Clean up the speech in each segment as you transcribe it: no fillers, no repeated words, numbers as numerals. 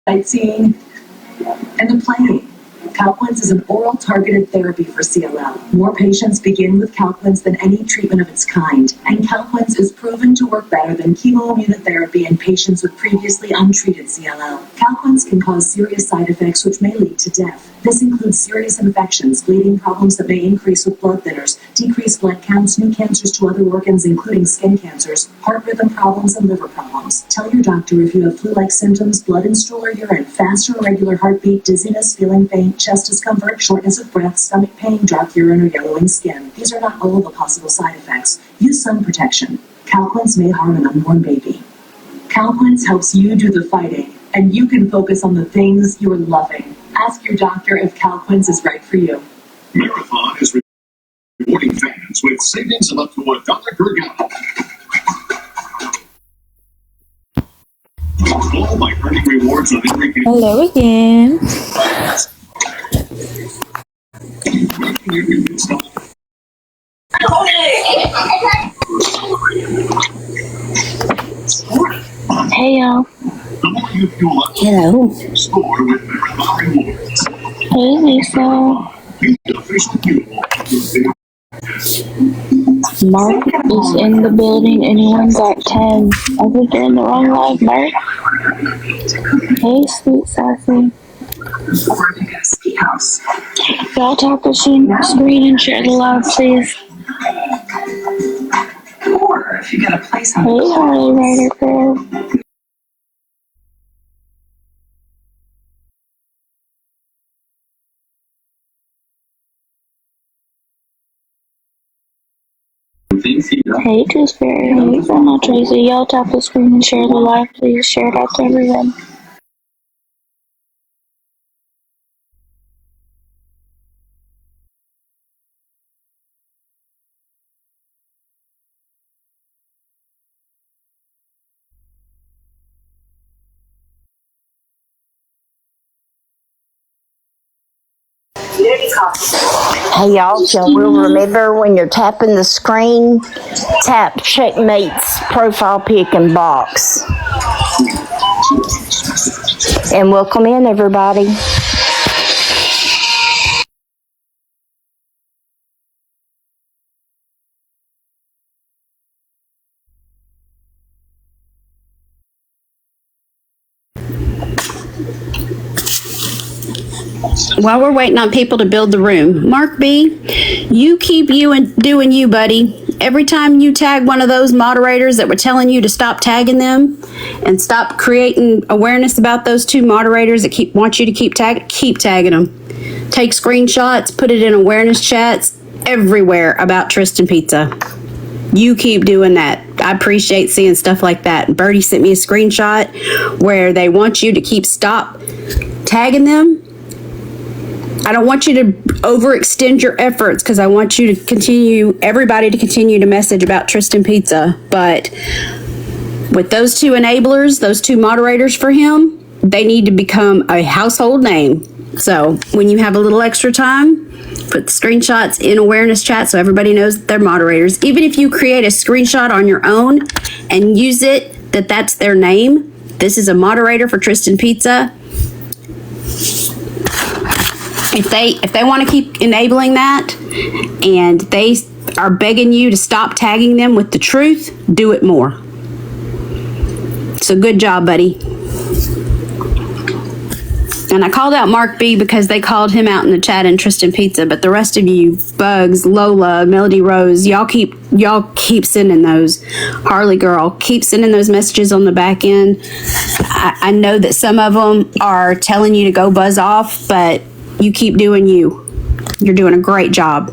sightseeing, and the playing. Calquence is an oral targeted therapy for CLL. More patients begin with Calquence than any treatment of its kind, and Calquence is proven to work better than chemoimmunotherapy in patients with previously untreated CLL. Calquence can cause serious side effects which may lead to death. This includes serious infections, bleeding problems that may increase with blood thinners, decreased blood counts, new cancers to other organs including skin cancers, heart rhythm problems, and liver problems. Tell your doctor if you have flu-like symptoms, blood in stool or urine, fast or irregular heartbeat, dizziness, feeling faint, chest discomfort, shortness of breath, stomach pain, dark urine, or yellowing skin. These are not all the possible side effects. Use sun protection. Calquence may harm an unborn baby. Calquence helps you do the fighting, and you can focus on the things you're loving. Ask your doctor if Calquence is right for you. Marathon is rewarding fans with savings of up to $1 per gallon. All by earning rewards on every game. Hello again. Hey y'all. Hello. Score with Marathon rewards. Hey Lisa. The official fuel. Mark is in the building. Anyone got 10? I think you're in the wrong live, Mark. Hey, sweet sassy. Y'all tap the screen and share the live, please. Or if you get a place on Hey, Harley Rider girl. Hey, Toothfairy. Hey, Grandma Tracy. Y'all tap the screen and share the live, please. Share it out to everyone. Hey y'all, so we'll remember when you're tapping the screen, tap Checkmate's profile pic and box. And welcome in everybody. While we're waiting on people to build the room, Mark B, you keep doing you, buddy. Every time you tag one of those moderators that were telling you to stop tagging them and stop creating awareness about those two moderators that want you to keep tagging them. Take screenshots, put it in awareness chats everywhere about Tristan Pizza. You keep doing that. I appreciate seeing stuff like that. Birdie sent me a screenshot where they want you to stop tagging them. I don't want you to overextend your efforts because I want you to everybody to continue to message about Tristan Pizza. But with those two enablers, those two moderators for him, they need to become a household name. So when you have a little extra time, put the screenshots in awareness chat so everybody knows that they're moderators. Even if you create a screenshot on your own and use it, that's their name. This is a moderator for Tristan Pizza. If they want to keep enabling that and they are begging you to stop tagging them with the truth, do it more. So good job, buddy. And I called out Mark B because they called him out in the chat in Tristan Pizza, but the rest of you, Bugs, Lola, Melody Rose, y'all keep sending those. Harley girl, keep sending those messages on the back end. I know that some of them are telling you to go buzz off, but you keep doing you. You're doing a great job.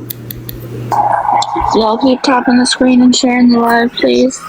Y'all keep tapping the screen and sharing the live, please.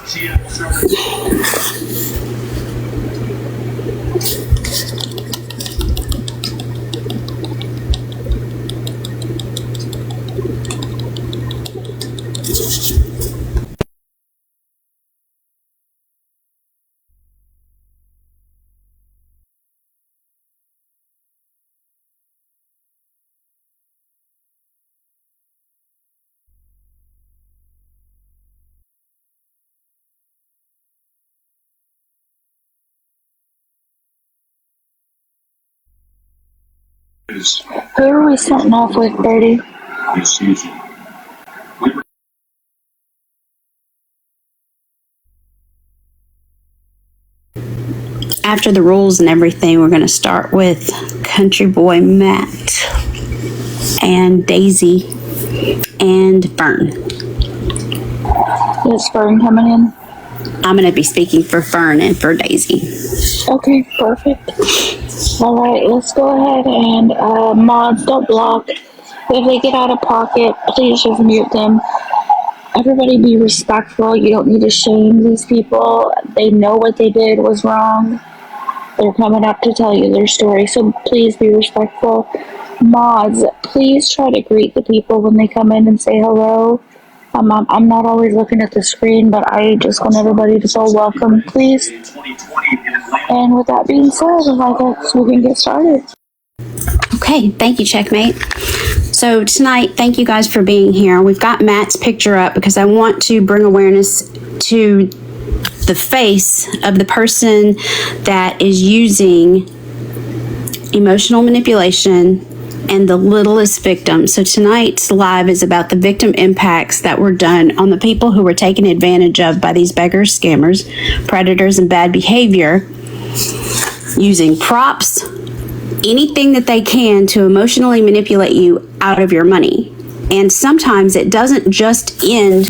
Who are we starting off with, Birdie? This season. After the rules and everything, we're going to start with Country Boy Matt and Daisy and Fern. Is Fern coming in? I'm going to be speaking for Fern and for Daisy. Okay, perfect. All right, let's go ahead and mods, don't block. If they get out of pocket, please just mute them. Everybody be respectful. You don't need to shame these people. They know what they did was wrong. They're coming up to tell you their story, so please be respectful. Mods, please try to greet the people when they come in and say hello. I'm not always looking at the screen, but I just want everybody to feel welcome, please. And with that being said, I guess we can get started. Okay, thank you, Checkmate. So tonight, thank you guys for being here. We've got Matt's picture up because I want to bring awareness to the face of the person that is using emotional manipulation and the littlest victim. So tonight's live is about the victim impacts that were done on the people who were taken advantage of by these beggars, scammers, predators, and bad behavior, using props, anything that they can to emotionally manipulate you out of your money. And sometimes it doesn't just end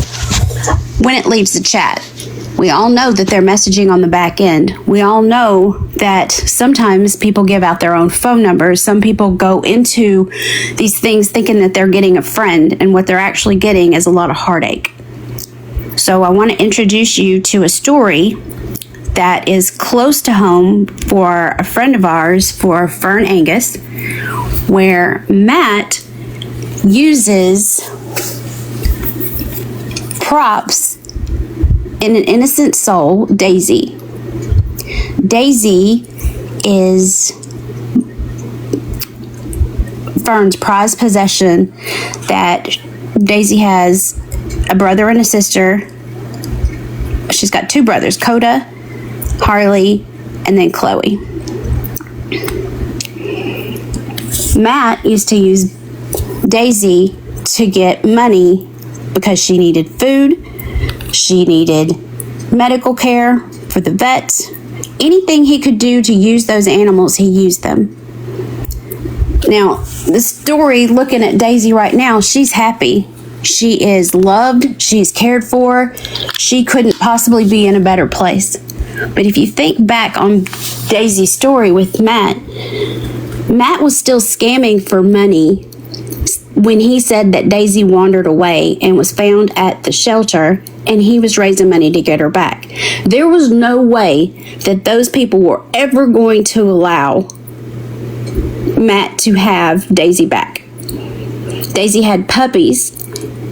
when it leaves the chat. We all know that they're messaging on the back end. We all know that sometimes people give out their own phone numbers. Some people go into these things thinking that they're getting a friend, and what they're actually getting is a lot of heartache. So I want to introduce you to a story that is close to home for a friend of ours, for Fern Angus, where Matt uses props in an innocent soul, Daisy. Daisy is Fern's prized possession. That Daisy has a brother and a sister. She's got two brothers, Coda, Harley, and then Chloe. Matt used to use Daisy to get money because she needed food, she needed medical care for the vets. Anything he could do to use those animals, he used them. Now, the story, looking at Daisy right now, she's happy. She is loved, she's cared for. She couldn't possibly be in a better place. But if you think back on Daisy's story with Matt, Matt was still scamming for money when he said that Daisy wandered away and was found at the shelter, and he was raising money to get her back. There was no way that those people were ever going to allow Matt to have Daisy back. Daisy had puppies,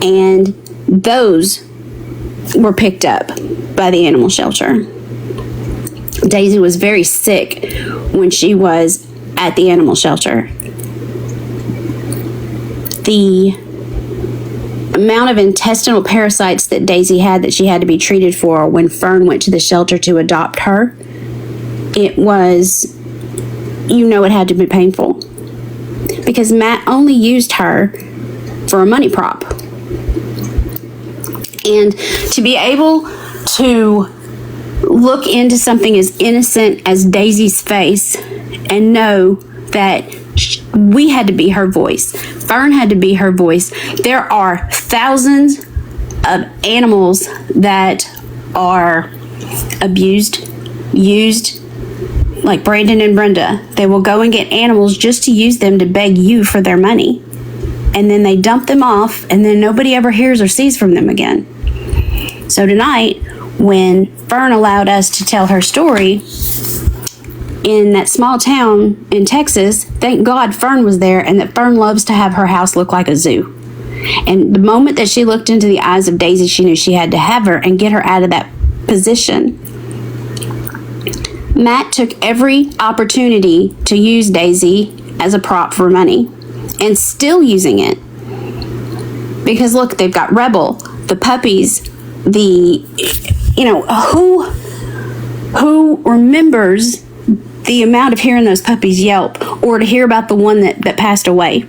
and those were picked up by the animal shelter. Daisy was very sick when she was at the animal shelter. The amount of intestinal parasites that Daisy had that she had to be treated for when Fern went to the shelter to adopt her, it was, it had to be painful. Because Matt only used her for a money prop. And to be able to look into something as innocent as Daisy's face and know that we had to be her voice. Fern had to be her voice. There are thousands of animals that are abused, used, like Brandon and Brenda. They will go and get animals just to use them to beg you for their money. And then they dump them off, and then nobody ever hears or sees from them again. So tonight, when Fern allowed us to tell her story in that small town in Texas, thank God Fern was there, and that Fern loves to have her house look like a zoo. And the moment that she looked into the eyes of Daisy, she knew she had to have her and get her out of that position. Matt took every opportunity to use Daisy as a prop for money, and still using it. Because look, they've got Rebel, the puppies, who remembers the amount of hearing those puppies yelp or to hear about the one that passed away.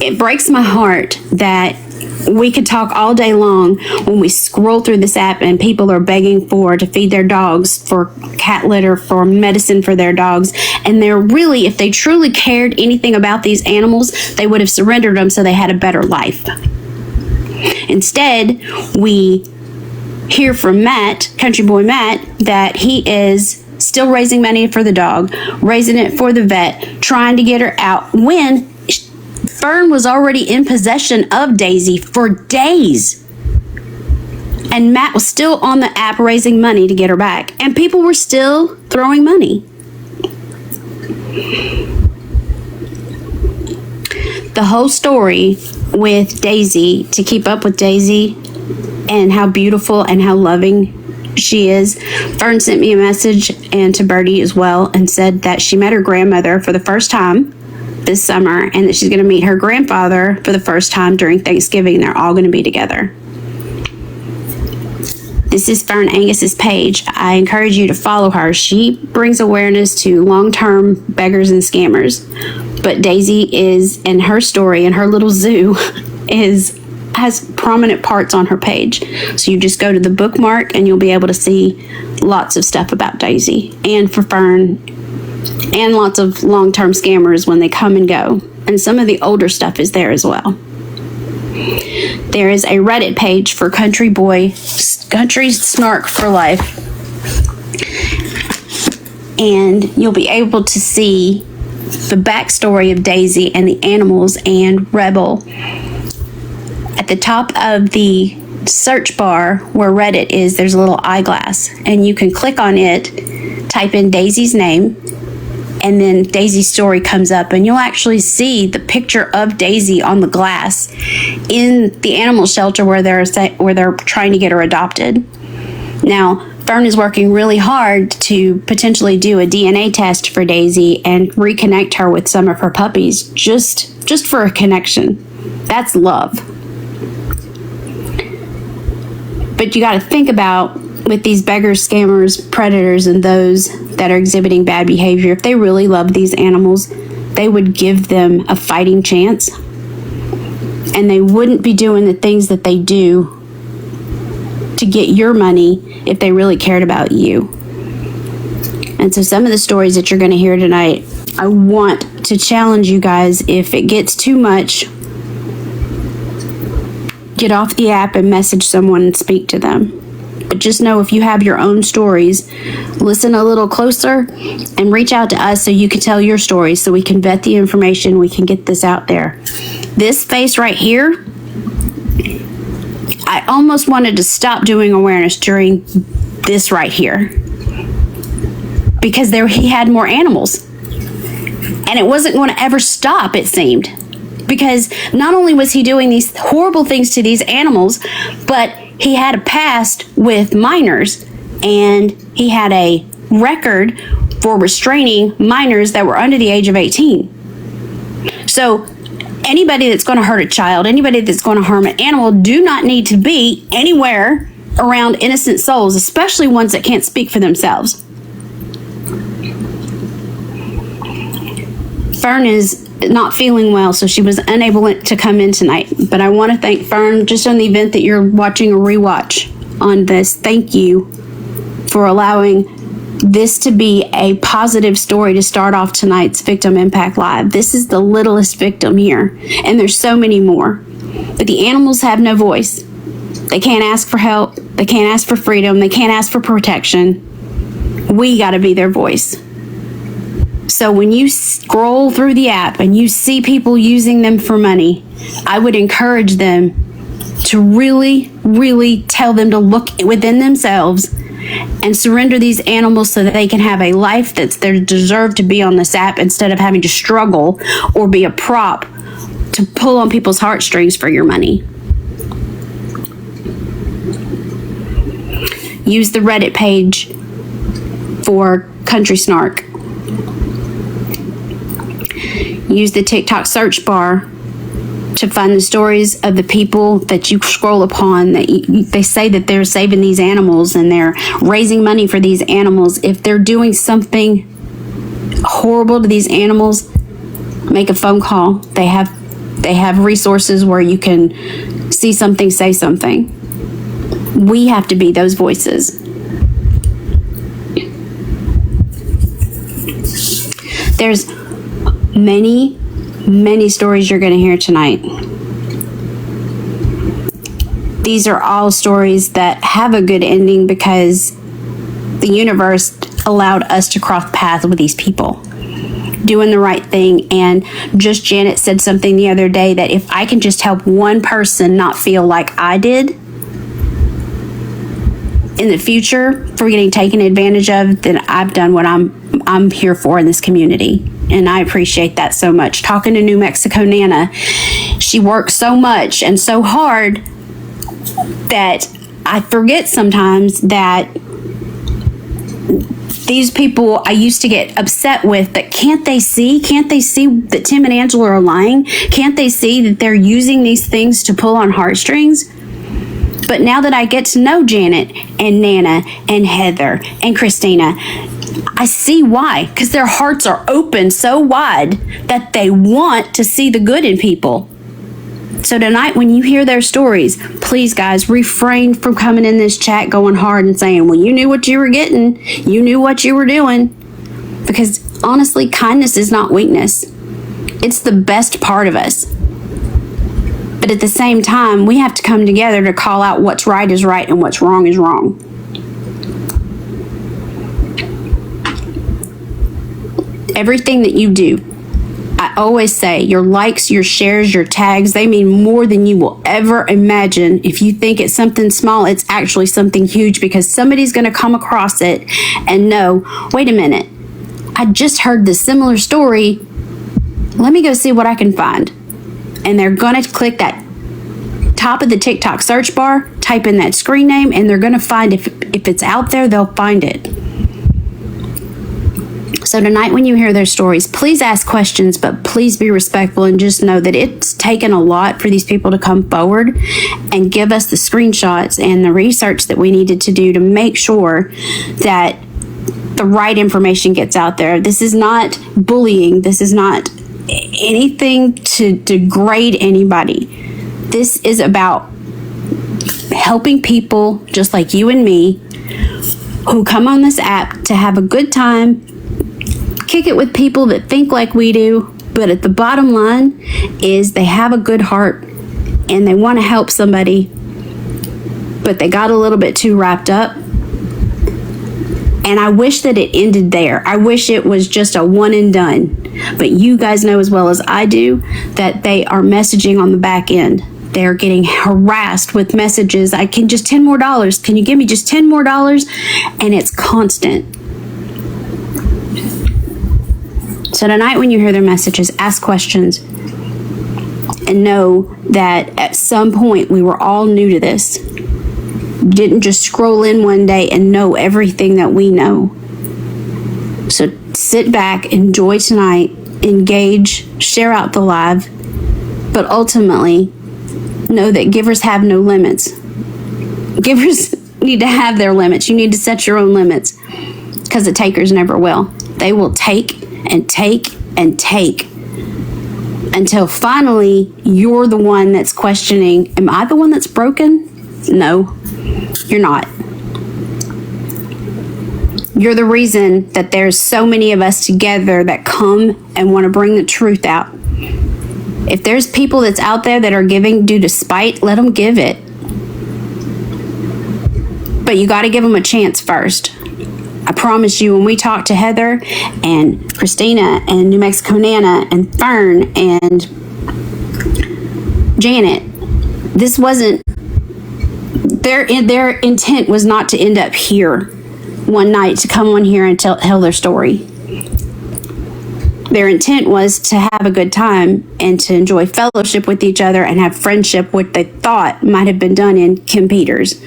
It breaks my heart that we could talk all day long when we scroll through this app and people are begging to feed their dogs, for cat litter, for medicine for their dogs. And they're really, if they truly cared anything about these animals, they would have surrendered them so they had a better life. Instead, we hear from Matt, Country Boy Matt, that he is still raising money for the dog, raising it for the vet, trying to get her out, when Fern was already in possession of Daisy for days. And Matt was still on the app raising money to get her back. And people were still throwing money. The whole story with Daisy, to keep up with Daisy and how beautiful and how loving she is, Fern sent me a message, and to Birdie as well, and said that she met her grandmother for the first time this summer, and that she's going to meet her grandfather for the first time during Thanksgiving. They're all going to be together. This is Fern Angus's page. I encourage you to follow her. She brings awareness to long-term beggars and scammers. But Daisy is, and her story and her little zoo has prominent parts on her page. So you just go to the bookmark and you'll be able to see lots of stuff about Daisy and for Fern, and lots of long-term scammers when they come and go. And some of the older stuff is there as well. There is a Reddit page for Country Snark for Life. And you'll be able to see the backstory of Daisy and the animals and Rebel. At the top of the search bar where Reddit is, there's a little eyeglass. And you can click on it, type in Daisy's name, and then Daisy's story comes up, and you'll actually see the picture of Daisy on the glass in the animal shelter where they're trying to get her adopted. Now, Fern is working really hard to potentially do a DNA test for Daisy and reconnect her with some of her puppies, just for a connection. That's love. But you got to think about, with these beggars, scammers, predators, and those that are exhibiting bad behavior, if they really love these animals, they would give them a fighting chance. And they wouldn't be doing the things that they do to get your money if they really cared about you. And so some of the stories that you're going to hear tonight, I want to challenge you guys, if it gets too much, get off the app and message someone and speak to them. But just know, if you have your own stories, listen a little closer and reach out to us so you can tell your stories, so we can vet the information, we can get this out there. This face right here, I almost wanted to stop doing awareness during this right here, because he had more animals. And it wasn't going to ever stop, it seemed. Because not only was he doing these horrible things to these animals, but he had a past with minors, and he had a record for restraining minors that were under the age of 18. So anybody that's going to hurt a child, anybody that's going to harm an animal, do not need to be anywhere around innocent souls, especially ones that can't speak for themselves. Fern is not feeling well, so she was unable to come in tonight. But I want to thank Fern, just on the event that you're watching a rewatch on this. Thank you for allowing this to be a positive story to start off tonight's Victim Impact Live. This is the littlest victim here, and there's so many more. But the animals have no voice. They can't ask for help. They can't ask for freedom. They can't ask for protection. We got to be their voice. So when you scroll through the app and you see people using them for money, I would encourage them to really, really tell them to look within themselves and surrender these animals so that they can have a life that's they deserve to be on this app, instead of having to struggle or be a prop to pull on people's heartstrings for your money. Use the Reddit page for Country Snark. Use the TikTok search bar to find the stories of the people that you scroll upon that they say that they're saving these animals and they're raising money for these animals. If they're doing something horrible to these animals, make a phone call. They have resources where you can see something, say something. We have to be those voices. There's many stories you're going to hear tonight. These are all stories that have a good ending because the universe allowed us to cross paths with these people doing the right thing. And just Janet said something the other day that if I can just help one person not feel like I did in the future for getting taken advantage of, then I've done what I'm here for in this community. And I appreciate that so much. Talking to New Mexico Nana, she works so much and so hard that I forget sometimes that these people I used to get upset with, that can't they see that Tim and Angela are lying? Can't they see that they're using these things to pull on heartstrings? But now that I get to know Janet and Nana and Heather and Christina, I see why, because their hearts are open so wide that they want to see the good in people. So tonight, when you hear their stories, please, guys, refrain from coming in this chat going hard and saying, well, you knew what you were getting. You knew what you were doing. Because honestly, kindness is not weakness. It's the best part of us. But at the same time, we have to come together to call out what's right is right and what's wrong is wrong. Everything that you do, I always say, your likes, your shares, your tags, they mean more than you will ever imagine. If you think it's something small, it's actually something huge, because somebody's going to come across it and know, wait a minute, I just heard this similar story. Let me go see what I can find. And they're going to click that top of the TikTok search bar, type in that screen name, and they're going to find, if it's out there, they'll find it. So tonight, when you hear their stories, please ask questions, but please be respectful and just know that it's taken a lot for these people to come forward and give us the screenshots and the research that we needed to do to make sure that the right information gets out there. This is not bullying. This is not anything to degrade anybody. This is about helping people just like you and me who come on this app to have a good time, kick it with people that think like we do, but at the bottom line is they have a good heart and they want to help somebody, but they got a little bit too wrapped up. And I wish that it ended there. I wish it was just a one and done. But you guys know as well as I do that they are messaging on the back end. They're getting harassed with messages. I can just $10 more. Can you give me just $10 more? And it's constant. So tonight, when you hear their messages, ask questions and know that at some point we were all new to this. You didn't just scroll in one day and know everything that we know. So sit back, enjoy tonight, engage, share out the live, but ultimately know that givers have no limits. Givers need to have their limits. You need to set your own limits, because the takers never will. They will take and take and take until finally you're the one that's questioning, am I the one that's broken? No, you're not. You're the reason that there's so many of us together that come and want to bring the truth out. If there's people that's out there that are giving due to spite, let them give it. But you got to give them a chance first. I promise you, when we talk to Heather and Christina and New Mexico Nana and Fern and Janet, this wasn't, their intent was not to end up here one night to come on here and tell their story. Their intent was to have a good time and to enjoy fellowship with each other and have friendship, what they thought might have been done in Kim Peters,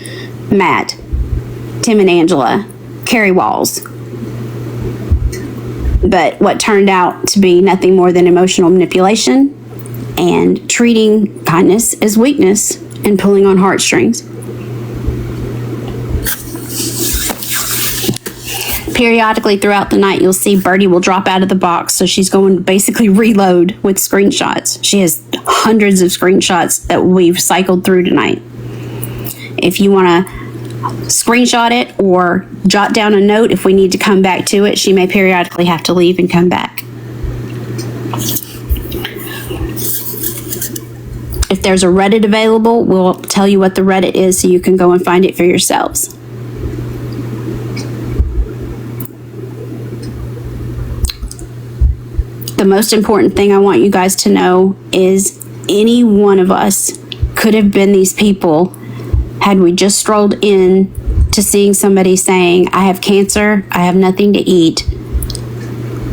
Matt, Tim and Angela, Carrie Walls. But what turned out to be nothing more than emotional manipulation and treating kindness as weakness and pulling on heartstrings. Periodically throughout the night, you'll see Birdie will drop out of the box, so she's going to basically reload with screenshots. She has hundreds of screenshots that we've cycled through tonight. If you want to screenshot it or jot down a note if we need to come back to it, she may periodically have to leave and come back. If there's a Reddit available, we'll tell you what the Reddit is so you can go and find it for yourselves. The most important thing I want you guys to know is any one of us could have been these people had we just strolled in to seeing somebody saying, I have cancer, I have nothing to eat,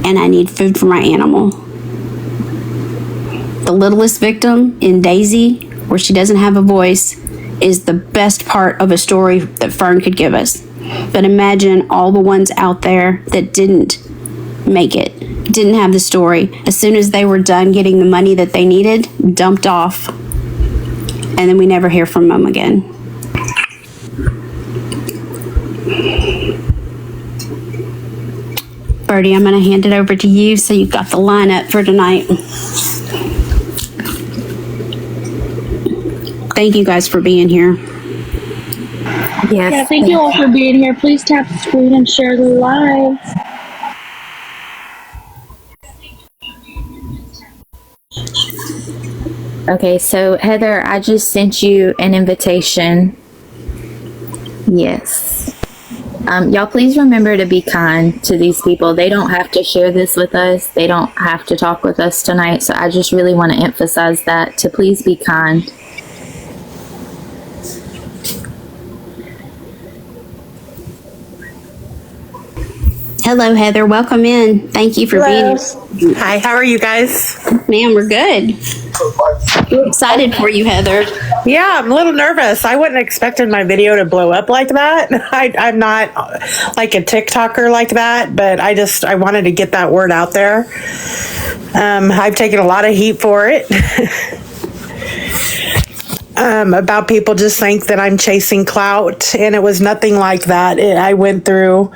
and I need food for my animal. The littlest victim in Daisy, where she doesn't have a voice, is the best part of a story that Fern could give us. But imagine all the ones out there that didn't make it, didn't have the story. As soon as they were done getting the money that they needed, dumped off, and then we never hear from them again. Birdie, I'm going to hand it over to you so you've got the lineup for tonight. Thank you guys for being here. Yes. Yeah, thank you all for being here. Please tap the screen and share the live. Okay, so Heather, I just sent you an invitation. Yes. Y'all please remember to be kind to these people. They don't have to share this with us. They don't have to talk with us tonight. So I just really want to emphasize that, to please be kind. Hello, Heather. Welcome in. Thank you for being here. Hi, how are you guys? Ma'am, we're good. We're excited for you, Heather. Yeah, I'm a little nervous. I wouldn't expected my video to blow up like that. I'm not like a TikToker like that, but I wanted to get that word out there. I've taken a lot of heat for it. About people just think that I'm chasing clout, and it was nothing like that. I went through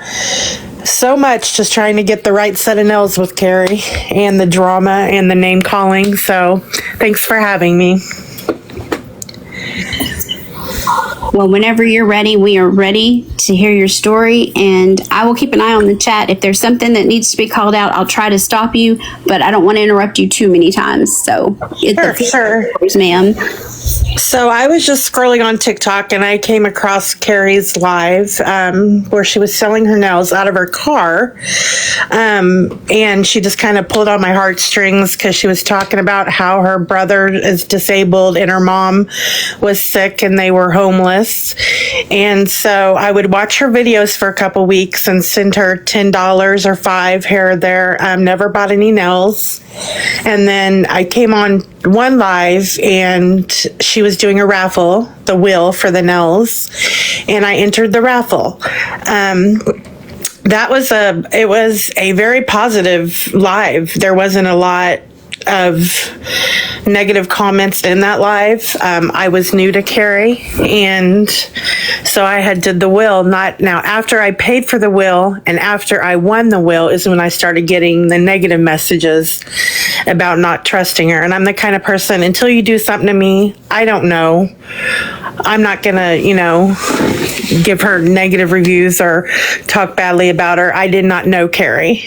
so much just trying to get the right set of nails with Carrie, and the drama and the name calling. So thanks for having me. Well, whenever you're ready, we are ready to hear your story, and I will keep an eye on the chat. If there's something that needs to be called out, I'll try to stop you, but I don't want to interrupt you too many times. So, Sure. Ma'am. So I was just scrolling on TikTok and I came across Carrie's live where she was selling her nails out of her car. And she just kind of pulled on my heartstrings because she was talking about how her brother is disabled and her mom was sick and they were homeless. And so I would watch her videos for a couple weeks and send her $10 or $5 here or there. Never bought any nails. And then I came on one live and she was doing a raffle, the wheel for the nails, and I entered the raffle. It was a very positive live. There wasn't a lot of negative comments in that live. I was new to Carrie, and so I had did the will. Not now. After I paid for the will and after I won the will is when I started getting the negative messages about not trusting her. And I'm the kind of person, until you do something to me, I don't know. I'm not gonna, give her negative reviews or talk badly about her. I did not know Carrie.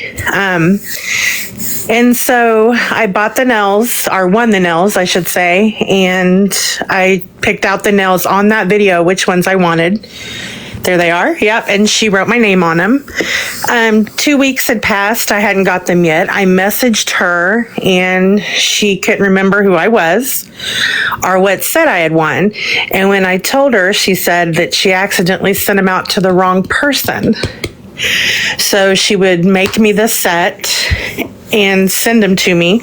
And so I bought the nails, or won the nails, I should say, and I picked out the nails on that video, which ones I wanted. There they are. Yep. And she wrote my name on them. 2 weeks had passed. I hadn't got them yet. I messaged her and she couldn't remember who I was or what set I had won. And when I told her, she said that she accidentally sent them out to the wrong person. So she would make me the set and send them to me.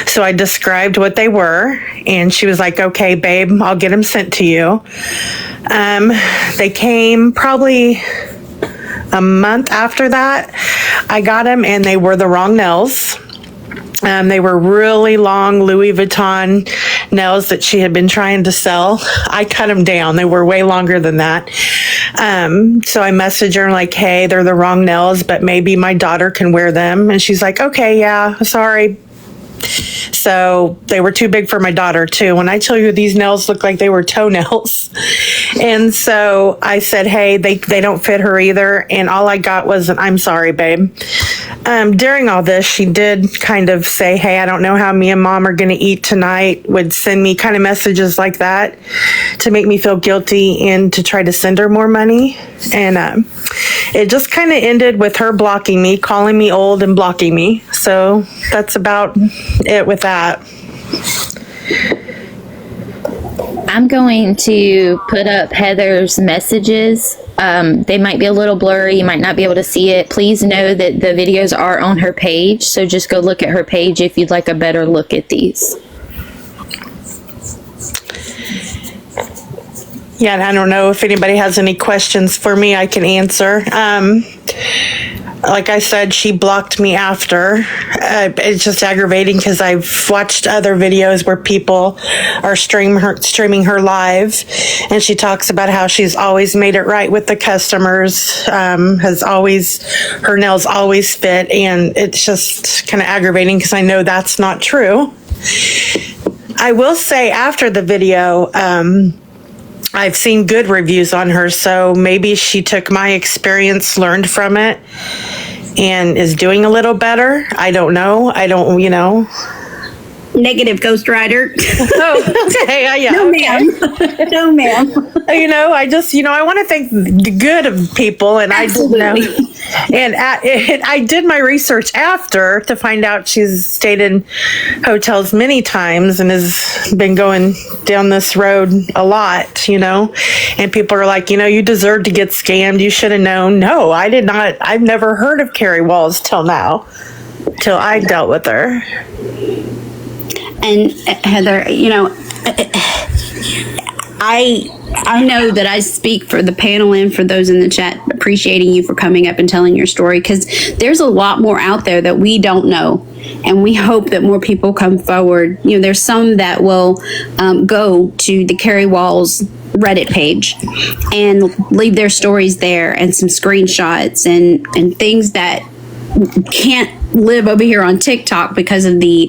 So I described what they were, and she was like, okay, babe, I'll get them sent to you. They came probably a month after that. I got them, and they were the wrong nails. They were really long Louis Vuitton nails that she had been trying to sell. I cut them down. They were way longer than that. So I messaged her like, hey, they're the wrong nails, but maybe my daughter can wear them. And she's like, okay, yeah, sorry. So they were too big for my daughter too. When I tell you these nails look like they were toenails. And so I said, hey, they don't fit her either. And all I got was an I'm sorry, babe. During all this, she did kind of say, hey, I don't know how me and mom are going to eat tonight, would send me kind of messages like that to make me feel guilty and to try to send her more money. And it just kind of ended with her blocking me, calling me old and blocking me. So that's about it with that. I'm going to put up Heather's messages. They might be a little blurry. You might not be able to see it. Please know that the videos are on her page. So just go look at her page if you'd like a better look at these. Yeah, and I don't know if anybody has any questions for me I can answer. Like I said, she blocked me after. It's just aggravating because I've watched other videos where people are streaming her live, and she talks about how she's always made it right with the customers, her nails always fit, and it's just kind of aggravating because I know that's not true. I will say after the video, I've seen good reviews on her, so maybe she took my experience, learned from it, and is doing a little better. I don't know. Negative Ghost Rider. Oh, okay. Yeah. No, Okay. ma'am. No, ma'am. I want to think the good of people, and Absolutely. I didn't know. And I did my research after to find out she's stayed in hotels many times and has been going down this road a lot, and people are like, you deserve to get scammed. You should have known. No, I did not. I've never heard of Carrie Walls till now, till I dealt with her. And Heather, I know that I speak for the panel and for those in the chat, appreciating you for coming up and telling your story, because there's a lot more out there that we don't know, and we hope that more people come forward. There's some that will go to the Carrie Walls Reddit page and leave their stories there and some screenshots and things that can't live over here on TikTok because of the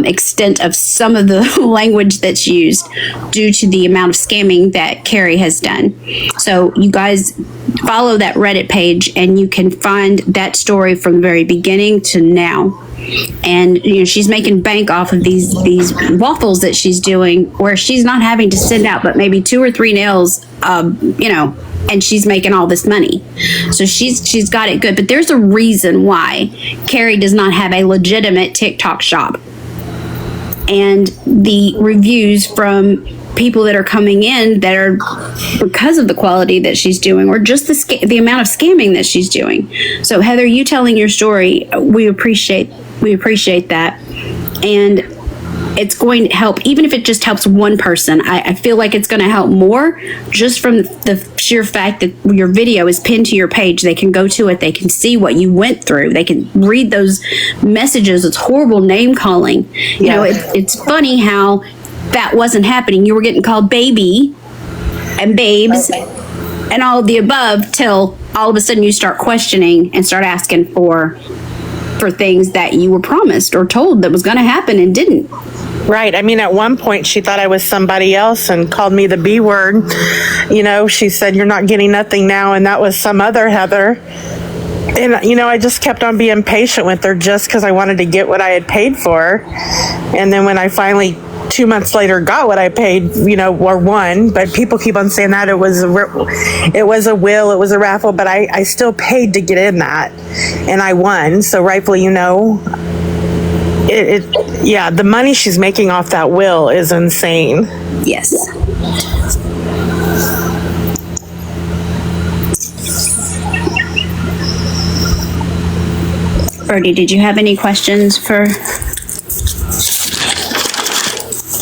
extent of some of the language that's used due to the amount of scamming that Carrie has done. So you guys follow that Reddit page and you can find that story from the very beginning to now. And she's making bank off of these waffles that she's doing, where she's not having to send out but maybe 2 or 3 nails, and she's making all this money. So she's got it good. But there's a reason why Carrie does not have a legitimate TikTok shop. And the reviews from people that are coming in that are because of the quality that she's doing, or just the amount of scamming that she's doing. So Heather, you telling your story, we appreciate that. And it's going to help, even if it just helps one person. I feel like it's going to help more just from the sheer fact that your video is pinned to your page. They can go to it. They can see what you went through. They can read those messages. It's horrible name calling. It's funny how that wasn't happening. You were getting called baby and babes and all of the above till all of a sudden you start questioning and start asking for things that you were promised or told that was going to happen and didn't. Right. I mean, at one point she thought I was somebody else and called me the B word. She said, you're not getting nothing now. And that was some other Heather. And, I just kept on being patient with her just because I wanted to get what I had paid for. And then when I finally 2 months later got what I paid, or won, but people keep on saying that it was a will, it was a raffle, but I still paid to get in that, and I won. So rightfully, the money she's making off that will is insane. Yes. Birdie, did you have any questions for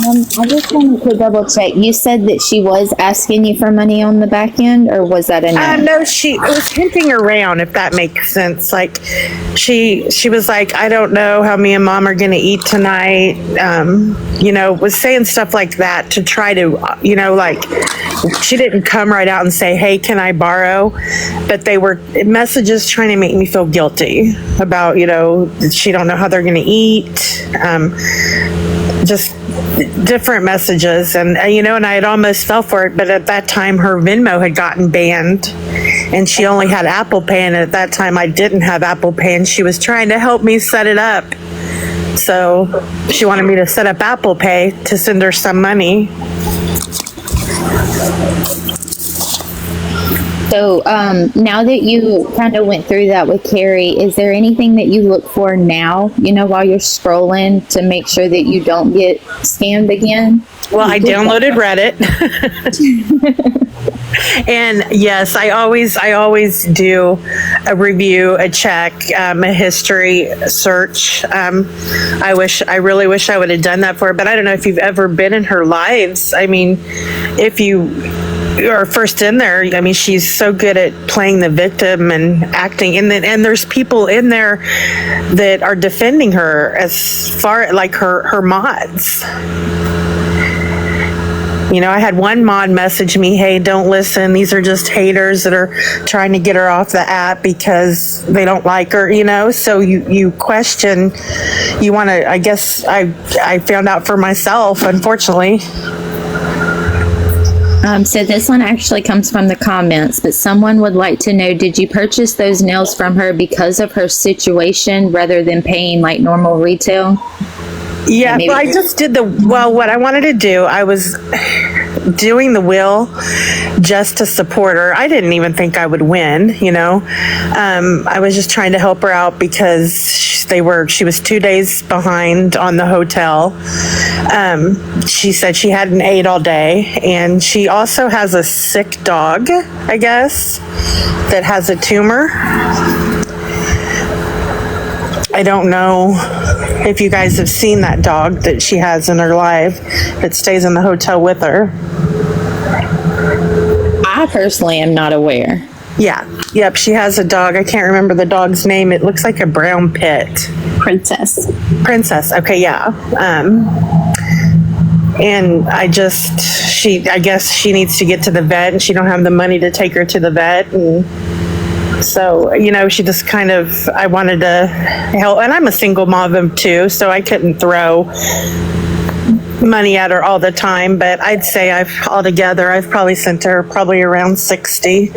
I just wanted to double check. You said that she was asking you for money on the back end, or was that a no? No, she was hinting around, if that makes sense. Like, she was like, I don't know how me and mom are going to eat tonight. Was saying stuff like that to try to, like, she didn't come right out and say, hey, can I borrow? But they were messages trying to make me feel guilty about, she don't know how they're going to eat. Just different messages, and and I had almost fell for it, but at that time her Venmo had gotten banned and she only had Apple Pay, and at that time I didn't have Apple Pay, and she was trying to help me set it up. So she wanted me to set up Apple Pay to send her some money. So now that you kind of went through that with Carrie, is there anything that you look for now, while you're scrolling to make sure that you don't get scammed again? Well, I downloaded Reddit. And yes, I always do a review, a check, a history search. I really wish I would have done that for her, but I don't know if you've ever been in her lives. I mean, if you are first in there, I mean, she's so good at playing the victim and acting, and there's people in there that are defending her, as far like her mods. I had one mod message me, hey, don't listen. These are just haters that are trying to get her off the app because they don't like her, So you question, you want to, I guess I found out for myself, unfortunately. So this one actually comes from the comments, but someone would like to know, did you purchase those nails from her because of her situation rather than paying like normal retail? Yeah, well, I just did what I wanted to do, I was doing the will just to support her. I didn't even think I would win, I was just trying to help her out because she was 2 days behind on the hotel. She said she hadn't ate all day, and she also has a sick dog, I guess, that has a tumor. I don't know if you guys have seen that dog that she has in her life that stays in the hotel with her. I personally am not aware. Yeah. Yep. She has a dog. I can't remember the dog's name. It looks like a brown pit. Princess. Okay. Yeah. And I guess she needs to get to the vet, and she don't have the money to take her to the vet. And so, she just kind of, I wanted to help, and I'm a single mom too, so I couldn't throw money at her all the time, but I'd say I've probably sent her around 60.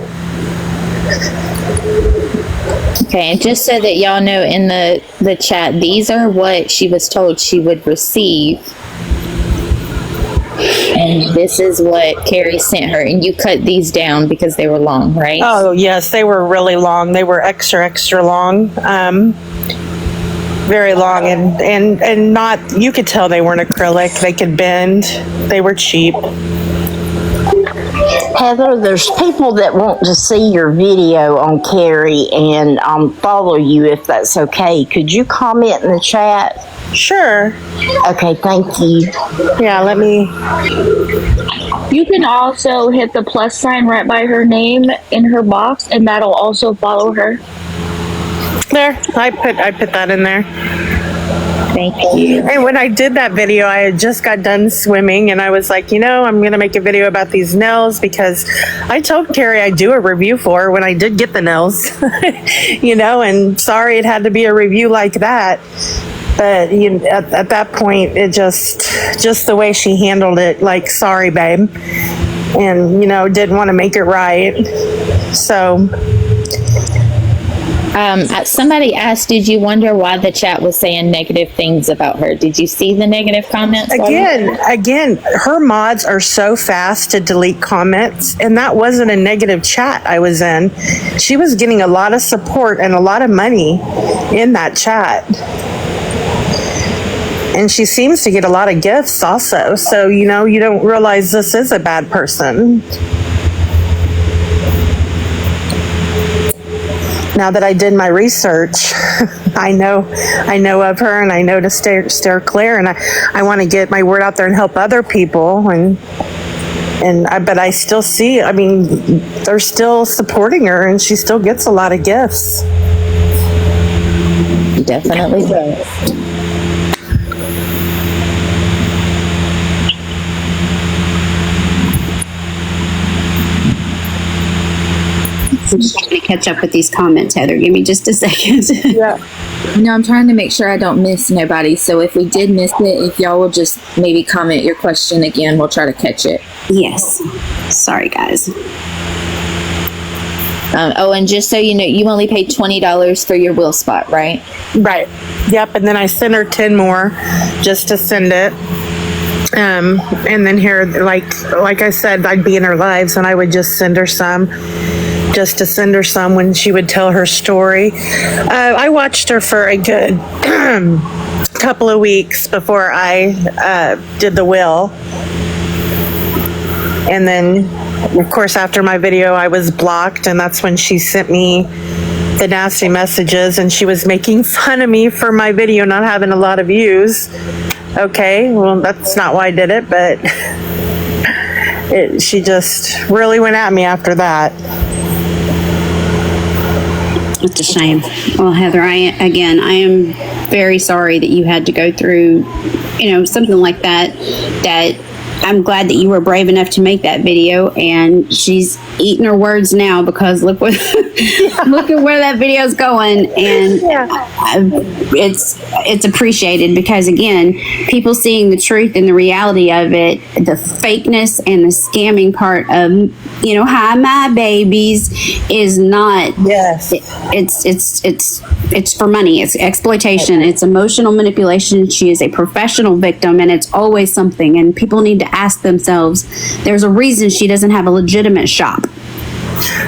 Okay, and just so that y'all know, in the chat, these are what she was told she would receive. And this is what Carrie sent her, and you cut these down because they were long, right? Oh, yes, they were really long. They were extra long. Very long, and not, you could tell they weren't acrylic. They could bend. They were cheap. Heather, there's people that want to see your video on Carrie and follow you, if that's okay. Could you comment in the chat? Sure. Okay, thank you. Yeah, let me. You can also hit the plus sign right by her name in her box, and that'll also follow her. There, I put that in there. Thank you. And when I did that video, I had just got done swimming, and I was like, I'm going to make a video about these nails because I told Carrie I'd do a review for her when I did get the nails, and sorry it had to be a review like that. But at that point, it just the way she handled it, like, sorry, babe, and didn't want to make it right. So. Somebody asked, did you wonder why the chat was saying negative things about her? Did you see the negative comments? Again, her mods are so fast to delete comments, and that wasn't a negative chat I was in. She was getting a lot of support and a lot of money in that chat. And she seems to get a lot of gifts also. So, you don't realize this is a bad person. now that I did my research, I know of her, and I know to steer clear, and I want to get my word out there and help other people, but I still see, I mean, they're still supporting her, and she still gets a lot of gifts. Definitely does. I'm just trying to catch up with these comments, Heather. Give me just a second. Yeah. No, I'm trying to make sure I don't miss nobody. So if we did miss it, if y'all will just maybe comment your question again, we'll try to catch it. Yes. Sorry, guys. Oh, and just so you know, you only paid $20 for your wheel spot, right? Right. Yep. And then I sent her 10 more just to send it. And then here, like I said, I'd be in her lives and I would just send her some. Just to send her some when she would tell her story. I watched her for a good couple of weeks before I did the will. And then, of course, after my video, I was blocked, and that's when she sent me the nasty messages, and she was making fun of me for my video not having a lot of views. Okay, well, that's not why I did it, but she just really went at me after that. It's a shame. Well, Heather, I am very sorry that you had to go through, something like that. That I'm glad that you were brave enough to make that video, and she's eating her words now because look at where that video's going, and it's appreciated because again, people seeing the truth and the reality of it, the fakeness and the scamming part of hi my babies is not. Yes. It's for money. It's exploitation. It's emotional manipulation. She is a professional victim, and it's always something. And people need to ask themselves, there's a reason she doesn't have a legitimate shop.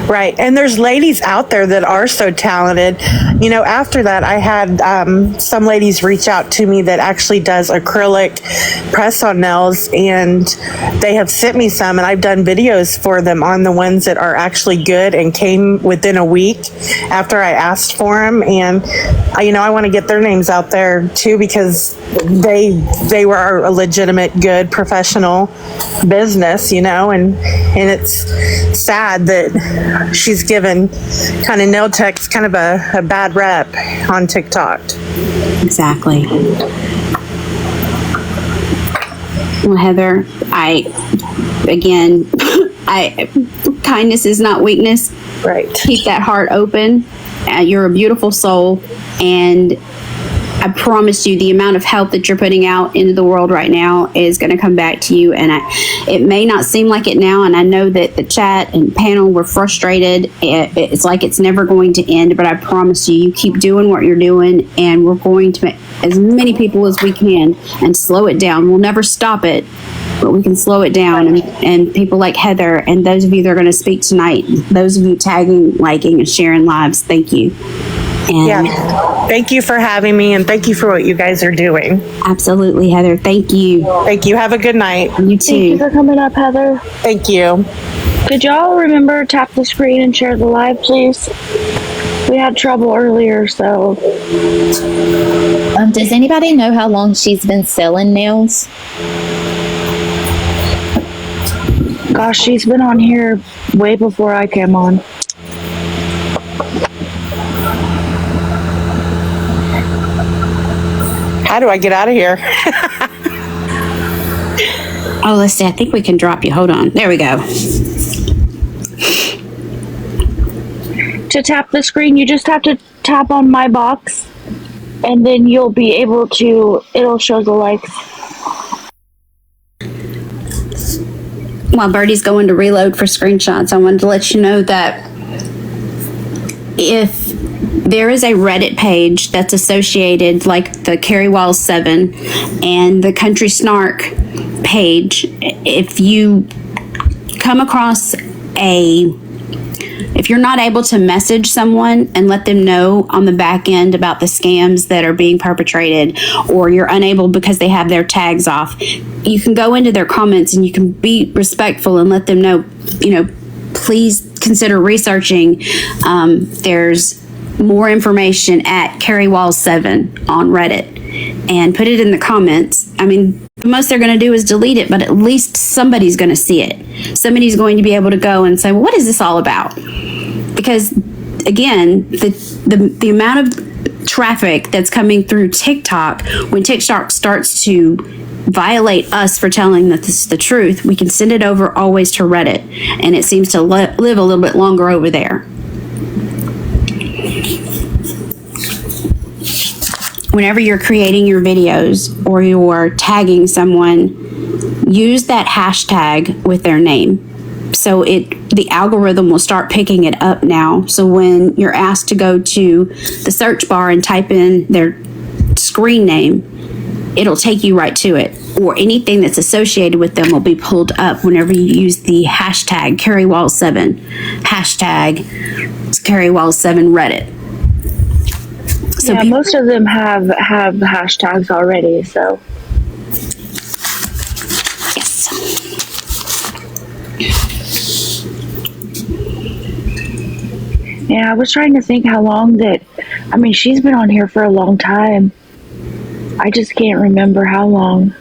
Right. And there's ladies out there that are so talented. After that, I had some ladies reach out to me that actually does acrylic press-on nails, and they have sent me some, and I've done videos for them on the ones that are actually good and came within a week after I asked for them. And, I want to get their names out there too, because they were a legitimate, good, professional business, and it's sad that she's given kind of nail techs kind of a bad rep on TikTok. Exactly. Well, Heather, kindness is not weakness. Right. Keep that heart open. You're a beautiful soul, and I promise you the amount of help that you're putting out into the world right now is going to come back to you. And it may not seem like it now, and I know that the chat and panel were frustrated. It's like it's never going to end, but I promise you keep doing what you're doing, and we're going to make as many people as we can and slow it down. We'll never stop it, but we can slow it down. And people like Heather and those of you that are going to speak tonight, those of you tagging, liking, and sharing lives, thank you. And thank you for having me, and thank you for what you guys are doing. Absolutely, Heather. Thank you. Thank you. Have a good night. You too. Thank you for coming up, Heather. Thank you. Could y'all remember tap the screen and share the live, please? We had trouble earlier, so. Does anybody know how long she's been selling nails? Gosh, she's been on here way before I came on. How do I get out of here? Oh, let's see. I think we can drop you. Hold on. There we go. To tap the screen, you just have to tap on my box, and then you'll be able to, it'll show the likes. While Birdie's going to reload for screenshots, I wanted to let you know that if there is a Reddit page that's associated, like the Carrie Walls 7 and the Country Snark page, if you come across if you're not able to message someone and let them know on the back end about the scams that are being perpetrated, or you're unable because they have their tags off, you can go into their comments and you can be respectful and let them know, please consider researching. There's more information at Carrie Walls 7 on Reddit and put it in the comments. I mean, the most they're going to do is delete it, but at least somebody's going to see it. Somebody's going to be able to go and say, well, what is this all about? Because again, the amount of traffic that's coming through TikTok, when TikTok starts to violate us for telling that this is the truth, we can send it over always to Reddit, and it seems to live a little bit longer over there. Whenever you're creating your videos or you're tagging someone, use that hashtag with their name. So the algorithm will start picking it up now. So when you're asked to go to the search bar and type in their screen name, it'll take you right to it. Or anything that's associated with them will be pulled up whenever you use the hashtag CarrieWalls7, hashtag CarrieWalls7 Reddit. So yeah, most of them have hashtags already, so. Yes. Yeah, I was trying to think how long she's been on here for a long time. I just can't remember how long.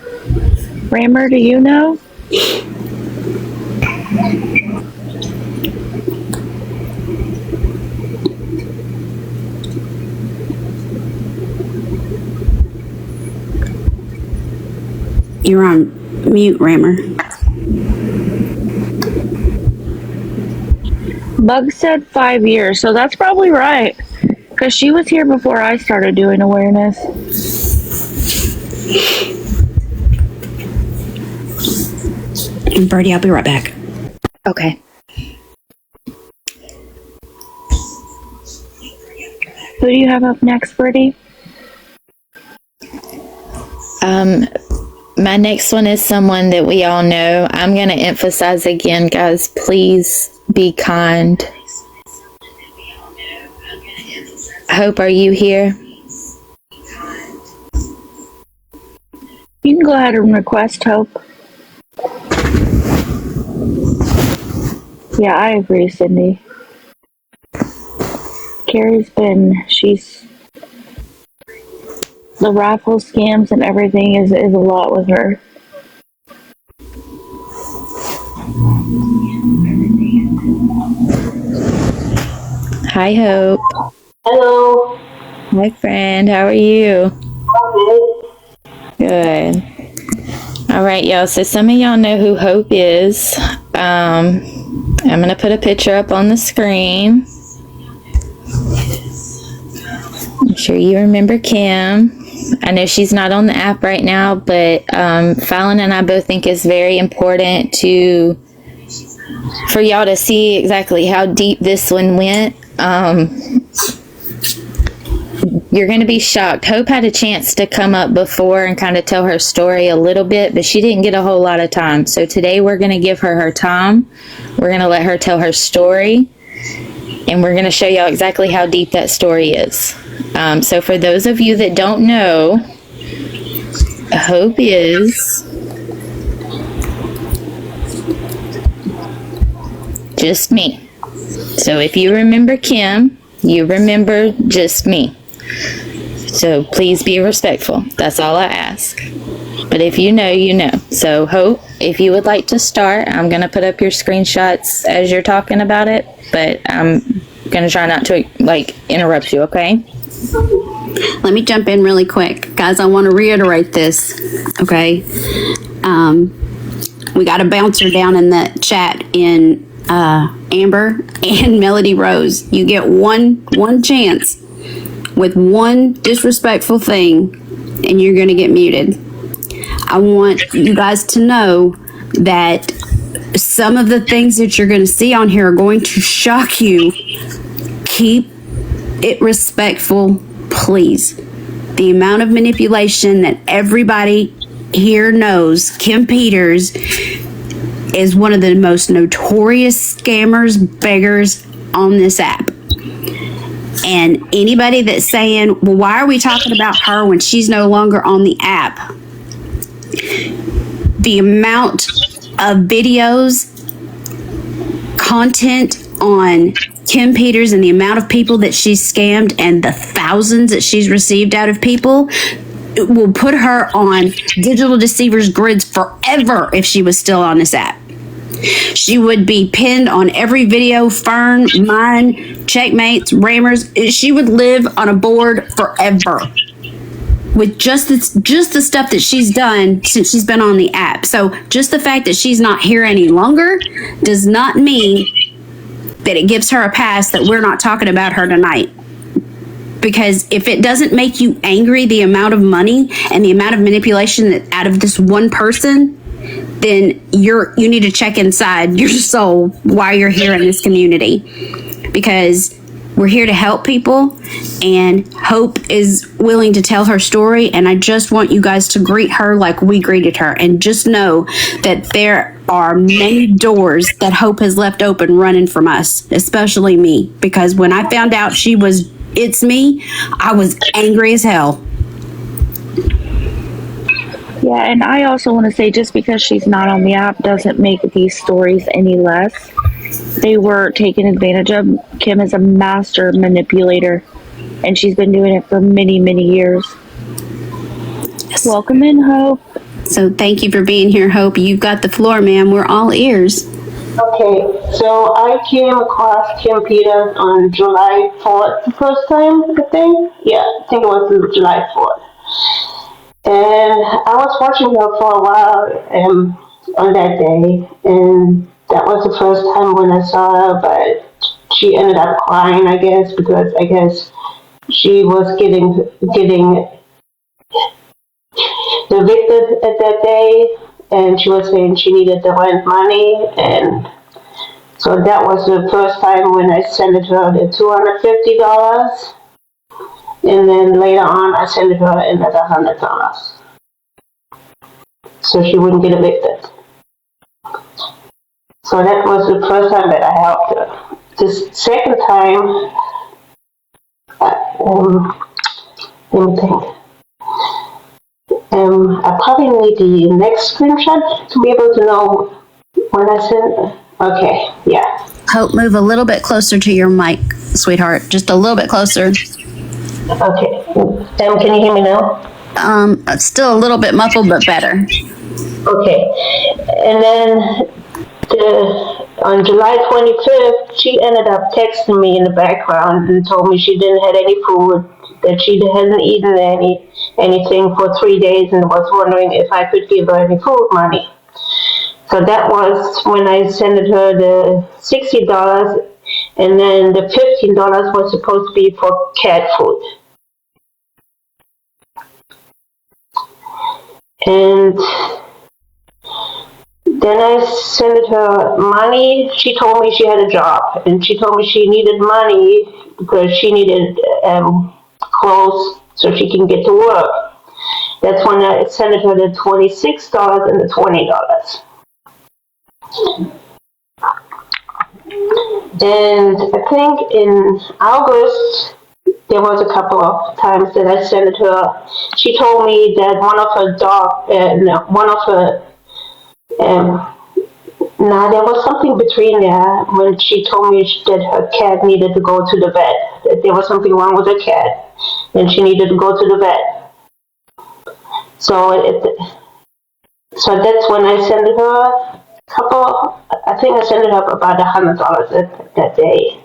Rammer, do you know? You're on mute, Rammer. Bug said 5 years, so that's probably right. Because she was here before I started doing awareness. And Birdie, I'll be right back. Okay. Who do you have up next, Birdie? My next one is someone that we all know. I'm going to emphasize again, guys, please be kind. Hope, are you here? You can go ahead and request Hope. Yeah, I agree, Cindy. Carrie's the raffle scams and everything is a lot with her. Hi, Hope. Hello. Hi, friend. How are you? Good. All right, y'all. So some of y'all know who Hope is. I'm going to put a picture up on the screen. I'm sure you remember Kim. I know she's not on the app right now, but Fallon and I both think it's very important for y'all to see exactly how deep this one went. You're going to be shocked. Hope had a chance to come up before and kind of tell her story a little bit, but she didn't get a whole lot of time. So today we're going to give her time. We're going to let her tell her story, and we're going to show y'all exactly how deep that story is. So for those of you that don't know, Hope is just me. So if you remember Kim, you remember just me. So please be respectful. That's all I ask. But if you know, you know. So Hope, if you would like to start, I'm going to put up your screenshots as you're talking about it, but I'm going to try not to interrupt you, okay? Let me jump in really quick. Guys, I want to reiterate this, okay? We got a bouncer down in the chat in Amber and Melody Rose. You get one chance with one disrespectful thing, and you're going to get muted. I want you guys to know that some of the things that you're going to see on here are going to shock you. Keep it respectful, please. The amount of manipulation that everybody here knows, Kim Peters is one of the most notorious scammers, beggars on this app. And anybody that's saying, well, why are we talking about her when she's no longer on the app? The amount of videos, content on Kim Peters and the amount of people that she's scammed and the thousands that she's received out of people, it will put her on digital deceivers grids forever if she was still on this app. She would be pinned on every video, Fern, mine, Checkmates, Rammers. She would live on a board forever with just the stuff that she's done since she's been on the app. So just the fact that she's not here any longer does not mean that it gives her a pass that we're not talking about her tonight. Because if it doesn't make you angry, the amount of money and the amount of manipulation that out of this one person, then you need to check inside your soul while you're here in this community, because we're here to help people, and Hope is willing to tell her story. And I just want you guys to greet her like we greeted her, and just know that there are many doors that Hope has left open running from us, especially me, because when I found out it's me, I was angry as hell. Yeah, and I also want to say, just because she's not on the app doesn't make these stories any less. They were taken advantage of. Kim is a master manipulator, and she's been doing it for many, many years. Yes. Welcome in, Hope. So thank you for being here, Hope. You've got the floor, ma'am. We're all ears. Okay, so I came across Kim Peters on July 4th the first time, I think. Yeah, I think it was July 4th. And I was watching her for a while on that day, and that was the first time when I saw her, but she ended up crying, I guess, because I guess she was getting evicted at that day, and she was saying she needed the rent money, and so that was the first time when I sent her the $250, and then later on I sent her another $100, so she wouldn't get evicted. So that was the first time that I helped her. The second time, let me think. I probably need the next screenshot to be able to know when I sent it. Okay, yeah. Hope, move a little bit closer to your mic, sweetheart. Just a little bit closer. Okay. Can you hear me now? Still a little bit muffled, but better. Okay. And then on July 25th, she ended up texting me in the background and told me she didn't have any food, that she hadn't eaten anything for 3 days, and was wondering if I could give her any food money. So that was when I sent her the $60, and then the $15 was supposed to be for cat food. And then I sent her money. She told me she had a job, and she told me she needed money because she needed clothes so she can get to work. That's when I sent her the $26 and the $20. And I think in August, there was a couple of times that I sent her. She told me that one of her there was something between there when she told me that her cat needed to go to the vet, that there was something wrong with her cat, and she needed to go to the vet. So that's when I sent her I think I sent her about $100 that day.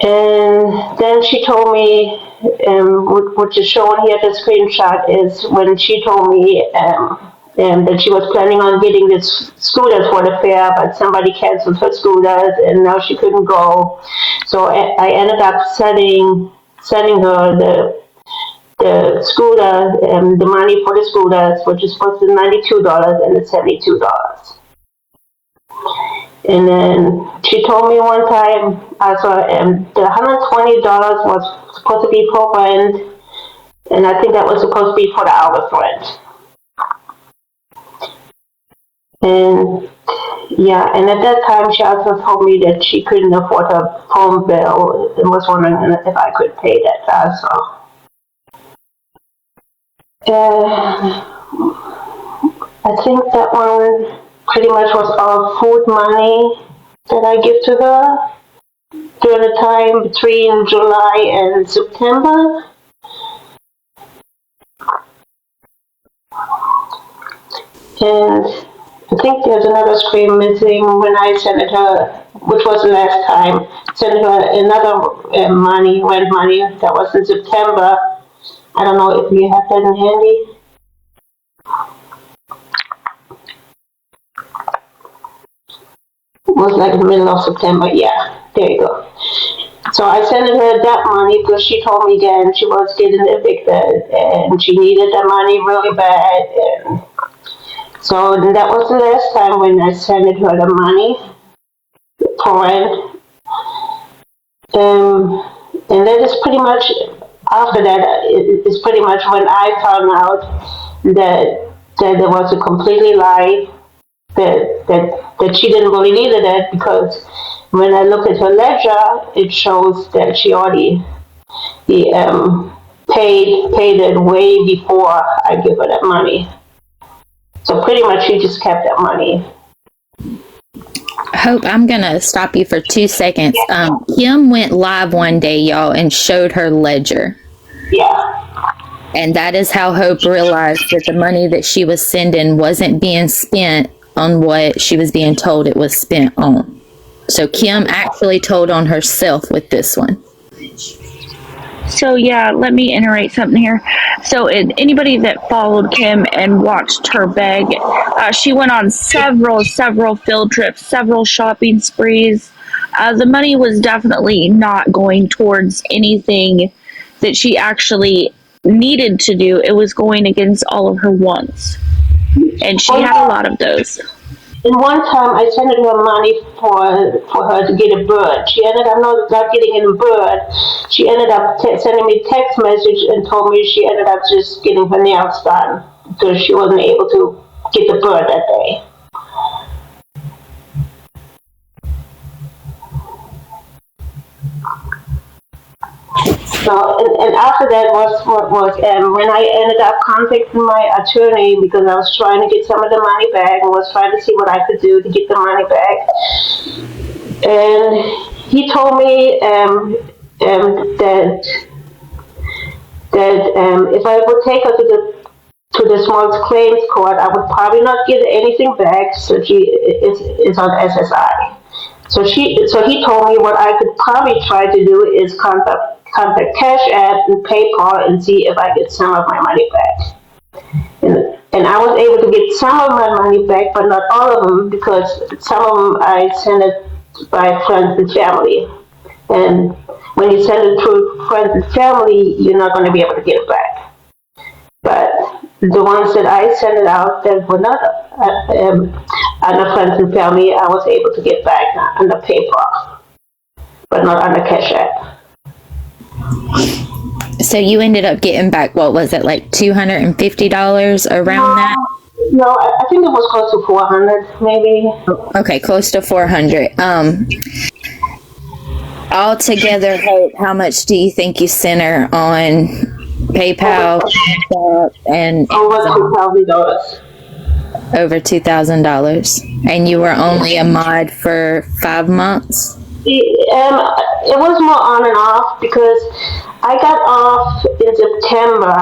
And then she told me, what is shown here, the screenshot, is when she told me that she was planning on getting this scooters for the fair, but somebody canceled her scooters, and now she couldn't go. So I ended up sending her the scooter, the money for the scooters, which is supposed to be $92 and it's $72. And then she told me one time, the $120 was supposed to be for rent, and I think that was supposed to be for the hour's rent. And yeah, and at that time she also told me that she couldn't afford her phone bill and was wondering if I could pay that also. I think that one pretty much was all food money. that I give to her during the time between July and September. And I think there's another screen missing when I sent it her, which was the last time. Sent her another rent money that was in September. I don't know if you have that in handy. It was like the middle of September. Yeah, there you go. So I sent her that money because she told me again she was getting evicted and she needed the money really bad. And so that was the last time when I sent her the money for rent. And that is pretty much, after that, it's pretty much when I found out that there was a completely lie, that she didn't really need it, because when I look at her ledger, it shows that she already paid it way before I give her that money. So pretty much she just kept that money. Hope, I'm gonna stop you for 2 seconds. Kim went live one day, y'all, and showed her ledger. Yeah. And that is how Hope realized that the money that she was sending wasn't being spent on what she was being told it was spent on. So Kim actually told on herself with this one. So yeah, let me iterate something here. So anybody that followed Kim and watched her beg, she went on several field trips, several shopping sprees. The money was definitely not going towards anything that she actually needed to do. It was going against all of her wants, and she had a lot of those. And one time I sent her money for her to get a bird. She ended up not getting a bird. She ended up sending me a text message and told me she ended up just getting her nails done because she wasn't able to get the bird that day. So, and after that was when I ended up contacting my attorney because I was trying to get some of the money back and was trying to see what I could do to get the money back. And he told me that if I would take her to the small claims court, I would probably not get anything back. So she is on SSI. So he told me what I could probably try to do is contact Cash App and PayPal and see if I get some of my money back. And I was able to get some of my money back, but not all of them, because some of them I sent it by friends and family. And when you send it through friends and family, you're not going to be able to get it back. But the ones that I sent it out that were not under friends and family, I was able to get back under PayPal, but not under Cash App. So you ended up getting back, what was it, like $250 around that? No, I think it was close to 400, maybe. Okay, close to 400. Altogether, Hope, how much do you think you sent her on PayPal and over $2,000? And you were only a mod for 5 months? It was more on and off because I got off in September.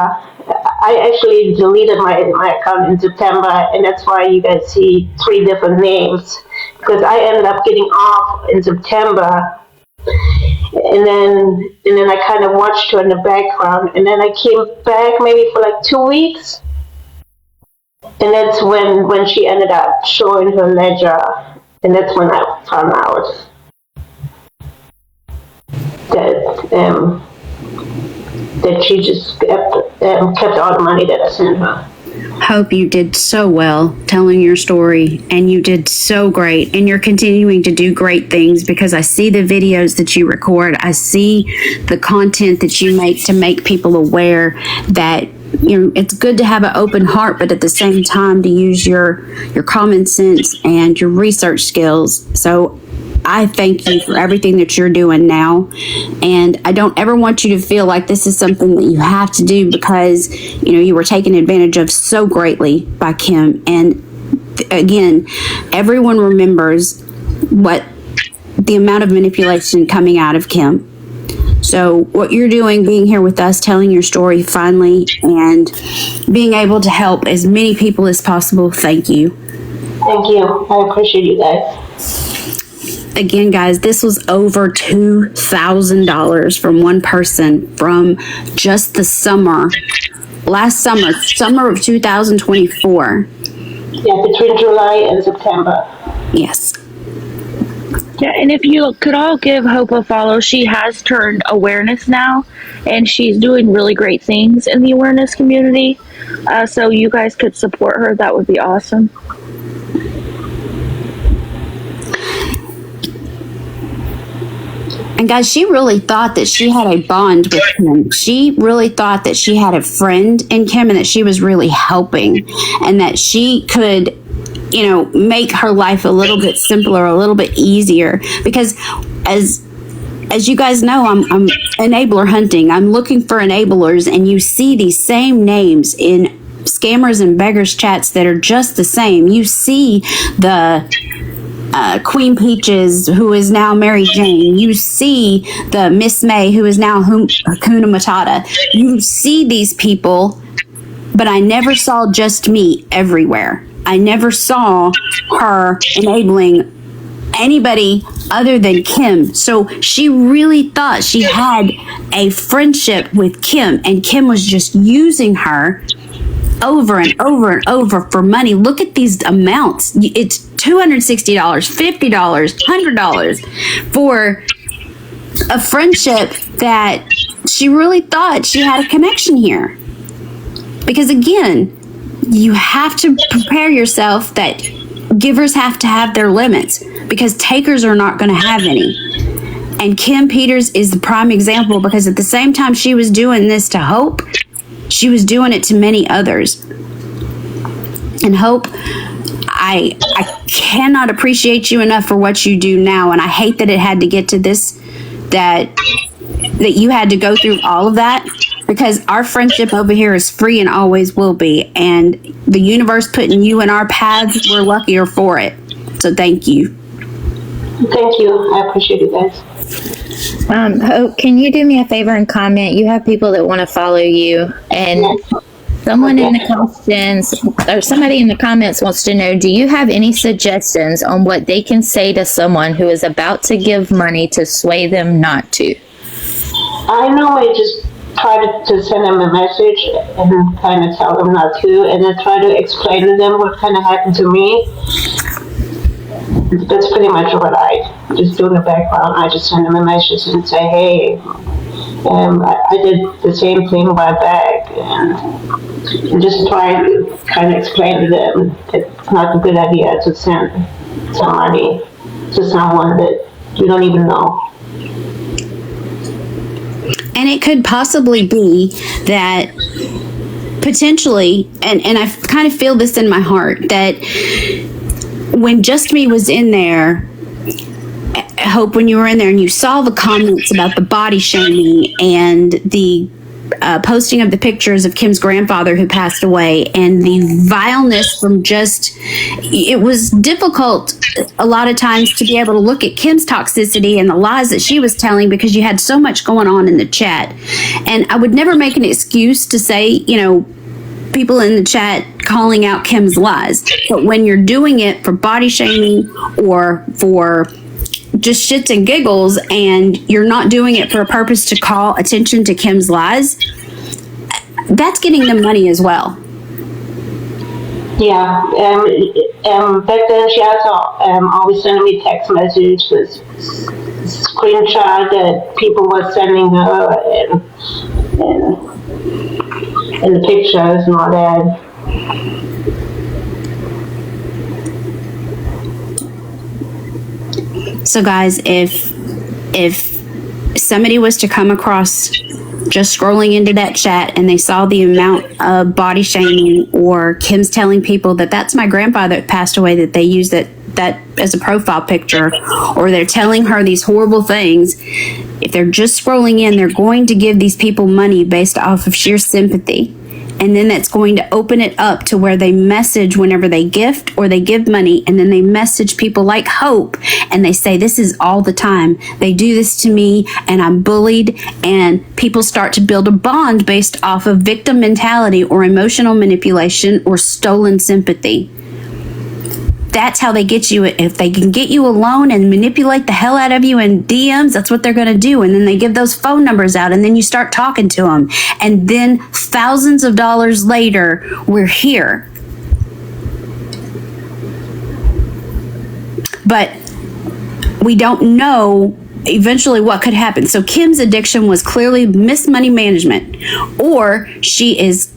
I actually deleted my account in September, and that's why you guys see 3 different names, because I ended up getting off in September, and then I kind of watched her in the background, and then I came back maybe for like 2 weeks, and that's when she ended up showing her ledger, and that's when I found out that she just kept all the money that I sent her. Hope, you did so well telling your story, and you did so great, and you're continuing to do great things because I see the videos that you record. I see the content that you make to make people aware that, you know, it's good to have an open heart, but at the same time to use your common sense and your research skills. So I thank you for everything that you're doing now. And I don't ever want you to feel like this is something that you have to do because, you know, you were taken advantage of so greatly by Kim. And again, everyone remembers what the amount of manipulation coming out of Kim. So what you're doing, being here with us, telling your story finally, and being able to help as many people as possible, thank you. Thank you. I appreciate you guys. Again, guys, this was over $2,000 from one person from just the summer, last summer of 2024. Yeah, between July and September. Yes. Yeah, and if you could all give Hope a follow, she has turned awareness now, and she's doing really great things in the awareness community. So you guys could support her. That would be awesome. And guys, she really thought that she had a bond with Kim. She really thought that she had a friend in Kim and that she was really helping and that she could, you know, make her life a little bit simpler, a little bit easier. Because as you guys know, I'm enabler hunting. I'm looking for enablers, and you see these same names in scammers and beggars chats that are just the same. You see the Queen Peaches, who is now Mary Jane. You see the Miss May, who is now Hakuna Matata. You see these people, but I never saw just me everywhere. I never saw her enabling anybody other than Kim. So she really thought she had a friendship with Kim, and Kim was just using her over and over and over for money. Look at these amounts. It's $260, $50, $100 for a friendship that she really thought she had a connection here. Because again, you have to prepare yourself that givers have to have their limits, because takers are not going to have any. And Kim Peters is the prime example, because at the same time she was doing this to Hope, she was doing it to many others. And Hope, I cannot appreciate you enough for what you do now. And I hate that it had to get to this, that you had to go through all of that, because our friendship over here is free and always will be. And the universe putting you in our paths, we're luckier for it. So thank you. Thank you. I appreciate you guys. Hope, can you do me a favor and comment? You have people that want to follow you, and someone in the questions, or somebody in the comments wants to know, do you have any suggestions on what they can say to someone who is about to give money to sway them not to? I normally just try to send them a message and kind of tell them not to, and then try to explain to them what kind of happened to me. That's pretty much what I just do in the background. I just send them a message and say, hey, I did the same thing a while back, and just try to kind of explain to them that it's not a good idea to send some money to someone that you don't even know. And it could possibly be that potentially, and I kind of feel this in my heart, that when Just Me was in there, Hope, when you were in there and you saw the comments about the body shaming and the posting of the pictures of Kim's grandfather who passed away, and the vileness from just, it was difficult a lot of times to be able to look at Kim's toxicity and the lies that she was telling, because you had so much going on in the chat. And I would never make an excuse to say, you know, people in the chat calling out Kim's lies. But when you're doing it for body shaming or for just shits and giggles, and you're not doing it for a purpose to call attention to Kim's lies, that's getting them money as well. Yeah, back then she also always sending me text messages with screenshot that people were sending her, and the pictures and all that. So guys, if somebody was to come across just scrolling into that chat and they saw the amount of body shaming, or Kim's telling people that that's my grandfather that passed away, that they use that as a profile picture, or they're telling her these horrible things, if they're just scrolling in, they're going to give these people money based off of sheer sympathy. And then that's going to open it up to where they message whenever they gift or they give money. And then they message people like Hope and they say, this is all the time. They do this to me and I'm bullied. And people start to build a bond based off of victim mentality or emotional manipulation or stolen sympathy. That's how they get you. If they can get you alone and manipulate the hell out of you in DMs, that's what they're going to do. And then they give those phone numbers out and then you start talking to them. And then thousands of dollars later, we're here. But we don't know eventually what could happen. So Kim's addiction was clearly missed money management, or she is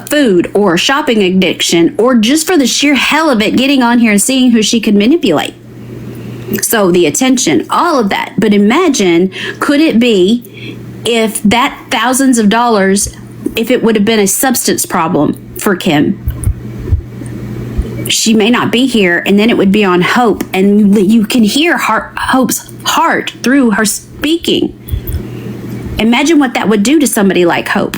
food or shopping addiction, or just for the sheer hell of it, getting on here and seeing who she could manipulate. So the attention, all of that. But imagine, could it be if that thousands of dollars, if it would have been a substance problem for Kim? She may not be here, and then it would be on Hope, and you can hear Hope's heart through her speaking. Imagine what that would do to somebody like Hope.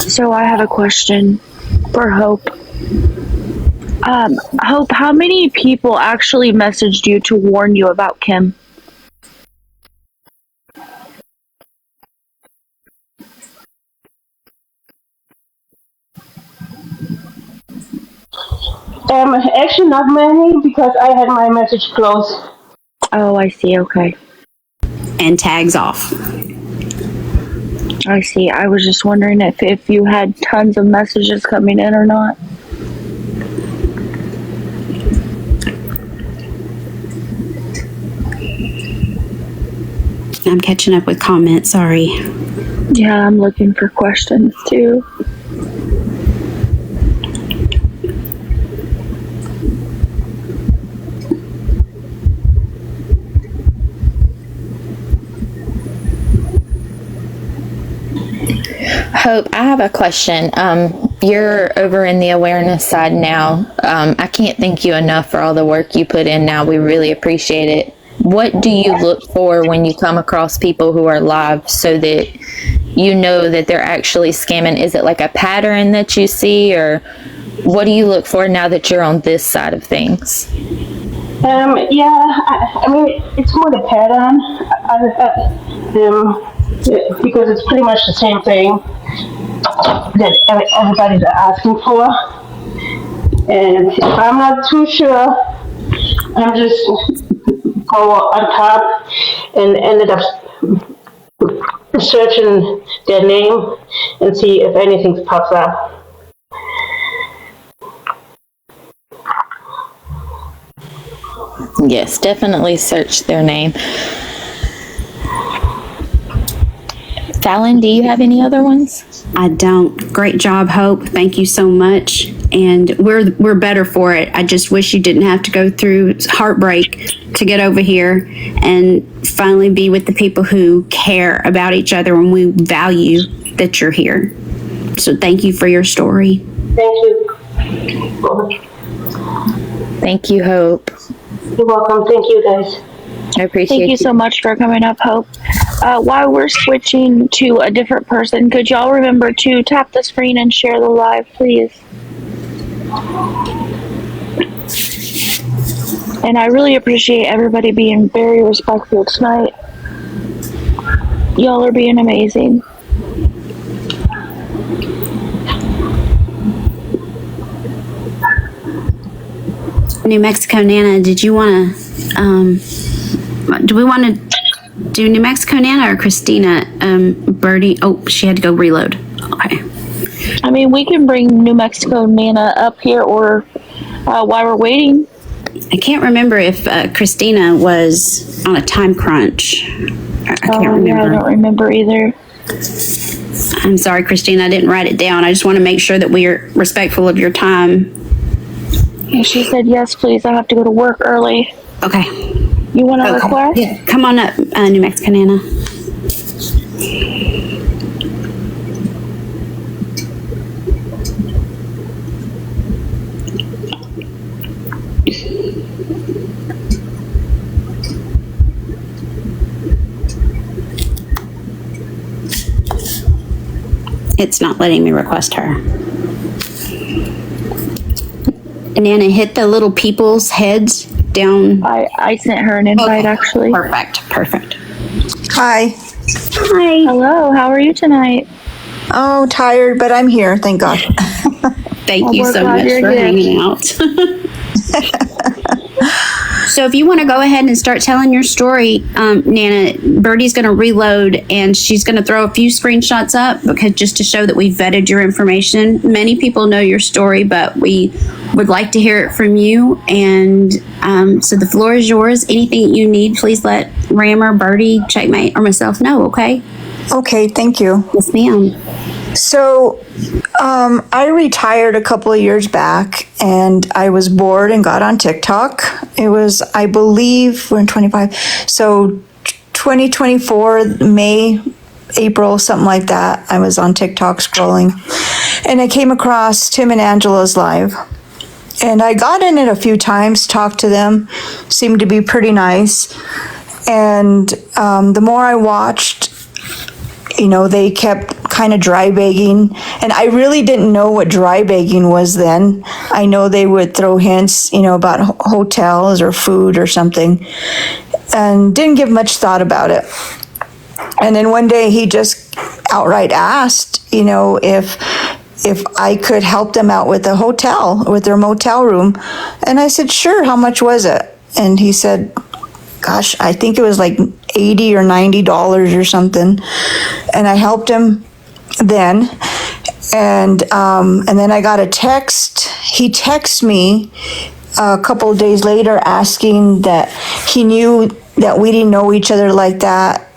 So I have a question for Hope. Hope, how many people actually messaged you to warn you about Kim? Actually not many, because I had my message closed. Oh, I see. Okay. And tags off. I see. I was just wondering if you had tons of messages coming in or not. I'm catching up with comments, sorry. Yeah, I'm looking for questions too. Hope, I have a question. You're over in the awareness side now. I can't thank you enough for all the work you put in now. We really appreciate it. What do you look for when you come across people who are live so that you know that they're actually scamming? Is it like a pattern that you see, or what do you look for now that you're on this side of things? I mean, it's more the pattern. Because it's pretty much the same thing that everybody's asking for. And if I'm not too sure, I'm just go on top and ended up searching their name and see if anything pops up. Yes, definitely search their name. Fallon, do you have any other ones? I don't. Great job, Hope. Thank you so much. And we're better for it. I just wish you didn't have to go through heartbreak to get over here and finally be with the people who care about each other, and we value that you're here. So thank you for your story. Thank you. Thank you, Hope. You're welcome. Thank you, guys. I appreciate Thank you so much for coming up, Hope. While we're switching to a different person, could y'all remember to tap the screen and share the live, please? And I really appreciate everybody being very respectful tonight. Y'all are being amazing. New Mexico Nana, did you want to, do we want to do New Mexico Nana or Christina? Birdie, oh, she had to go reload. Okay. I mean, we can bring New Mexico Nana up here, or while we're waiting. I can't remember if Christina was on a time crunch. I can't remember. Yeah, I don't remember either. I'm sorry, Christina, I didn't write it down. I just want to make sure that we are respectful of your time. And she said, yes, please. I have to go to work early. Okay. You want to request? Yeah, come on up, New Mexico Nana. It's not letting me request her. Nana, hit the little people's heads down. I sent her an invite, actually. Perfect. Hi. Hi. Hello, how are you tonight? Oh, tired, but I'm here, thank God. Thank you we're so glad much you're for here. hanging out. So if you want to go ahead and start telling your story, Nana, Birdie's going to reload and she's going to throw a few screenshots up because just to show that we vetted your information. Many people know your story, but we would like to hear it from you. And so the floor is yours. Anything you need, please let Rammer, Birdie, Checkmate, or myself know, okay? Okay, thank you. Yes, ma'am. So, I retired a couple of years back and I was bored and got on TikTok. It was, I believe, we're in 25. So 2024, May, April, something like that. I was on TikTok scrolling and I came across Tim and Angela's live. And I got in it a few times, talked to them, seemed to be pretty nice. And the more I watched, you know, they kept kind of dry bagging, and I really didn't know what dry bagging was then. I know they would throw hints, you know, about hotels or food or something, and didn't give much thought about it. And then one day he just outright asked, you know, if I could help them out with a hotel, with their motel room. And I said, sure, how much was it? And he said, gosh, I think it was like $80 or $90 or something. And I helped him then. And then I got a text. He texted me a couple of days later asking that he knew that we didn't know each other like that.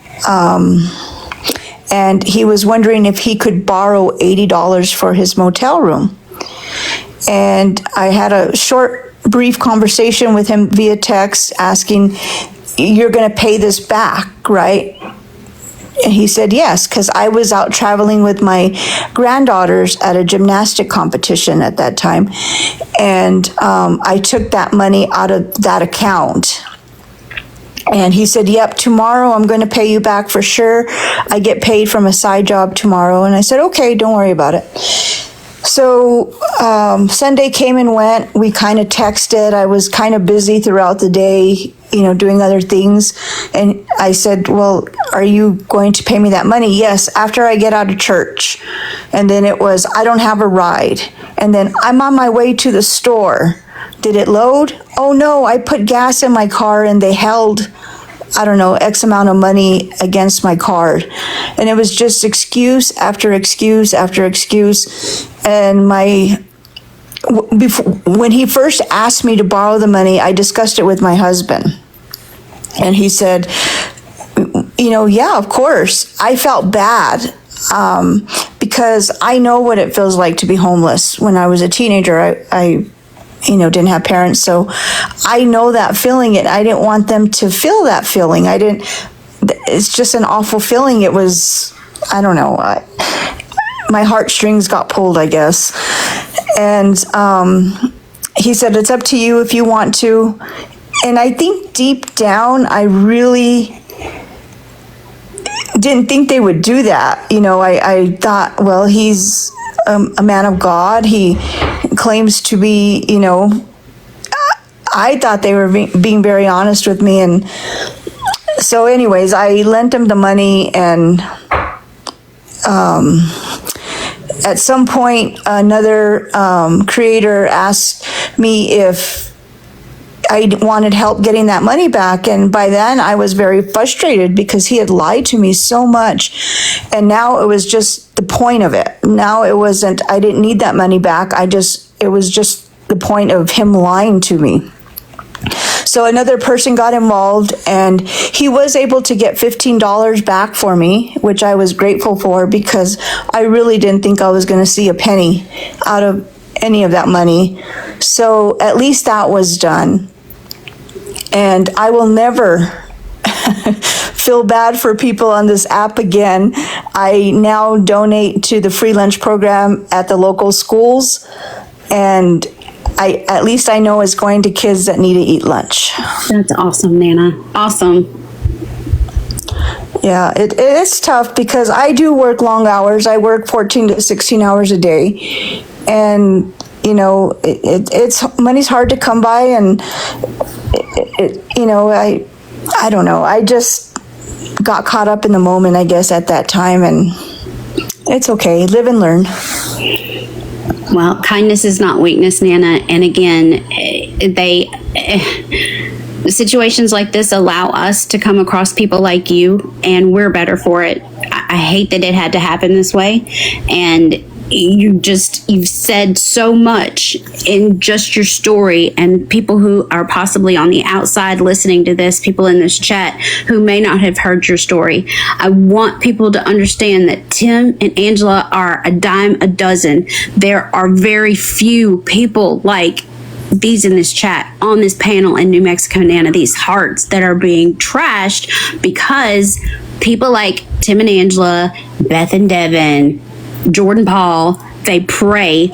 And he was wondering if he could borrow $80 for his motel room. And I had a short, brief conversation with him via text asking, you're going to pay this back, right? And he said yes, because I was out traveling with my granddaughters at a gymnastic competition at that time. And I took that money out of that account. And he said, yep, tomorrow I'm going to pay you back for sure. I get paid from a side job tomorrow. And I said, okay, don't worry about it. So Sunday came and went. We kind of texted. I was kind of busy throughout the day, you know, doing other things. And I said, well, are you going to pay me that money? Yes, after I get out of church. And then it was, I don't have a ride. And then I'm on my way to the store. Did it load? Oh no, I put gas in my car and they held, I don't know, X amount of money against my card. And it was just excuse after excuse after excuse. And when he first asked me to borrow the money, I discussed it with my husband. And he said, you know, yeah, of course. I felt bad because I know what it feels like to be homeless. When I was a teenager, I you know, didn't have parents. So I know that feeling, and I didn't want them to feel that feeling. It's just an awful feeling. It was, I don't know, my heartstrings got pulled, I guess. And he said, it's up to you if you want to. And I think deep down, I really didn't think they would do that. You know, I thought, well, he's a man of God. He claims to be, you know, I thought they were being very honest with me. And so anyways, I lent him the money, and at some point, another creator asked me if I wanted help getting that money back. And by then I was very frustrated because he had lied to me so much. And now it was just the point of it. Now it wasn't, I didn't need that money back. It was just the point of him lying to me. So another person got involved, and he was able to get $15 back for me, which I was grateful for because I really didn't think I was going to see a penny out of any of that money. So at least that was done. And I will never feel bad for people on this app again. I now donate to the free lunch program at the local schools, and at least I know it's going to kids that need to eat lunch. That's awesome, Nana. Awesome. Yeah, it's tough because I do work long hours. I work 14 to 16 hours a day. And, you know, it's money's hard to come by. And, you know, I don't know. I just got caught up in the moment, I guess, at that time. And it's okay. Live and learn. Well, kindness is not weakness, Nana. And again, situations like this allow us to come across people like you, and we're better for it. I hate that it had to happen this way. And you've said so much in just your story, and people who are possibly on the outside listening to this, people in this chat who may not have heard your story. I want people to understand that Tim and Angela are a dime a dozen. There are very few people like these in this chat, on this panel in New Mexico, Nana, these hearts that are being trashed because people like Tim and Angela, Beth and Devin, Jordan Paul, they prey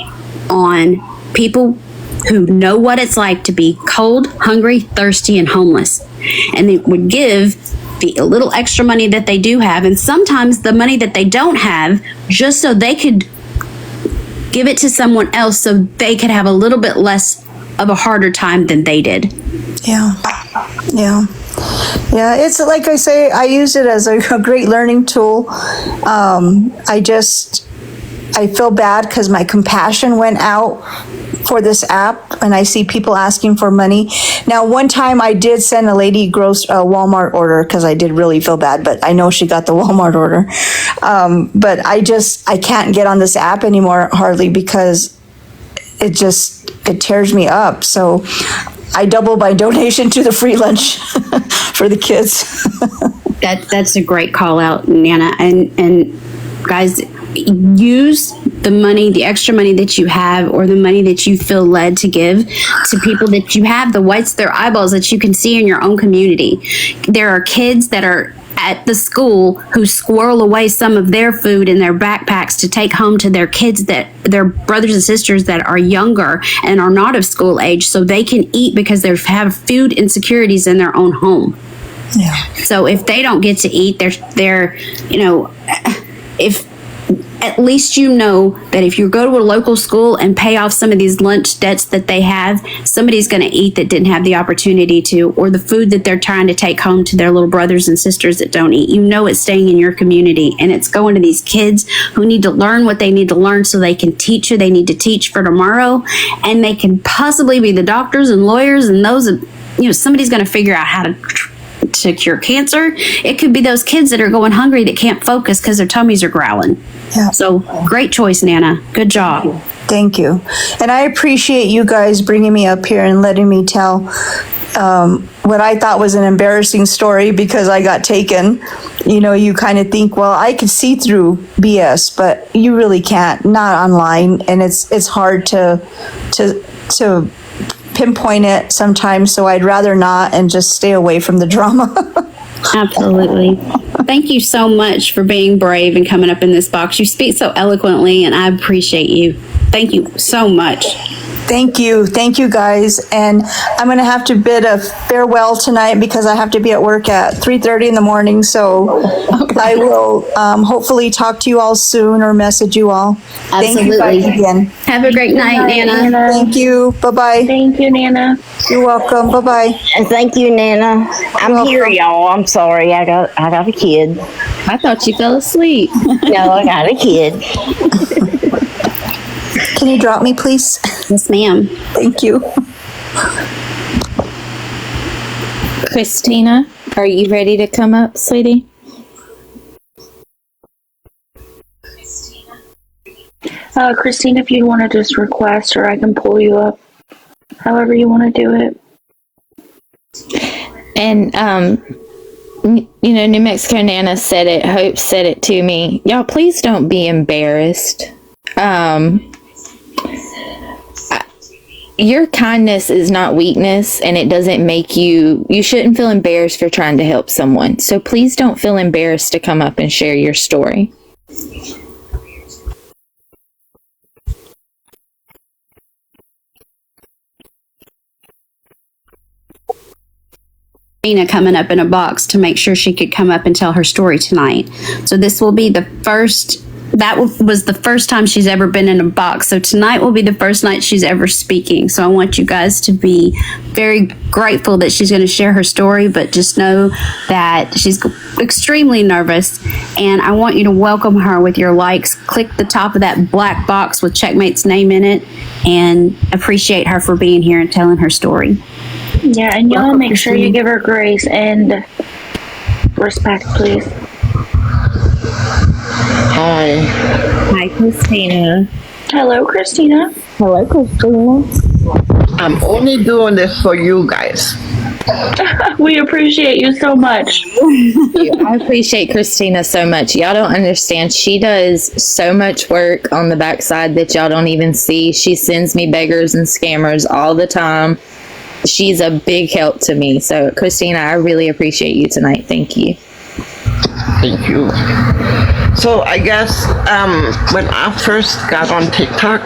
on people who know what it's like to be cold, hungry, thirsty, and homeless. And they would give the little extra money that they do have, and sometimes the money that they don't have, just so they could give it to someone else so they could have a little bit less of a harder time than they did. Yeah. It's like I say, I use it as a great learning tool. I feel bad because my compassion went out for this app, and I see people asking for money. Now, one time I did send a lady a Walmart order because I did really feel bad, but I know she got the Walmart order. But I can't get on this app anymore hardly because it tears me up. So I double my donation to the free lunch for the kids. That's a great call out, Nana. And guys, use the money, the extra money that you have, or the money that you feel led to give to people that you have the whites of their eyeballs that you can see in your own community. There are kids that are at the school who squirrel away some of their food in their backpacks to take home to their kids, that their brothers and sisters that are younger and are not of school age, so they can eat because they have food insecurities in their own home. Yeah. So if they don't get to eat, they're if at least you know that if you go to a local school and pay off some of these lunch debts that they have, somebody's going to eat that didn't have the opportunity to, or the food that they're trying to take home to their little brothers and sisters that don't eat. You know it's staying in your community, and it's going to these kids who need to learn what they need to learn so they can teach who they need to teach for tomorrow, and they can possibly be the doctors and lawyers and those, somebody's going to figure out how to cure cancer. It could be those kids that are going hungry that can't focus because their tummies are growling. Yeah. So great choice, Nana. Good job. Thank you. And I appreciate you guys bringing me up here and letting me tell what I thought was an embarrassing story because I got taken. You kind of think, well, I could see through BS, but you really can't, not online. And it's hard to pinpoint it sometimes, so I'd rather not and just stay away from the drama. Absolutely. Thank you so much for being brave and coming up in this box. You speak so eloquently, and I appreciate you. Thank you so much. Thank you guys, and I'm gonna have to bid a farewell tonight because I have to be at work at 3:30 in the morning, so I will hopefully talk to you all soon or message you all. Absolutely. Thank you guys again. Have a great night, Nana. Thank you. Bye-bye. Thank you, Nana. You're welcome. Bye-bye. And thank you, Nana. I'm here, y'all. I'm sorry. I got a kid. I thought you fell asleep. No, I got a kid. Can you drop me, please? Yes, ma'am. Thank you. Christina, are you ready to come up, sweetie? Christine, if you want to just request, or I can pull you up, however you want to do it. And, New Mexico Nana said it, Hope said it to me. Y'all, please don't be embarrassed. Your kindness is not weakness, and it doesn't make you shouldn't feel embarrassed for trying to help someone. So please don't feel embarrassed to come up and share your story. Christina coming up in a box to make sure she could come up and tell her story tonight. So this will be the first, that was the first time she's ever been in a box. So tonight will be the first night she's ever speaking. So I want you guys to be very grateful that she's going to share her story, but just know that she's extremely nervous. And I want you to welcome her with your likes. Click the top of that black box with Checkmate's name in it and appreciate her for being here and telling her story. Yeah, and y'all make sure you give her grace and respect, please. Hi. Hi, Christina. Hello, Christina. Hello, Christina. I'm only doing this for you guys. We appreciate you so much. I appreciate Christina so much. Y'all don't understand. She does so much work on the backside that y'all don't even see. She sends me beggars and scammers all the time. She's a big help to me. So, Christina, I really appreciate you tonight. Thank you. Thank you. So I guess when I first got on TikTok,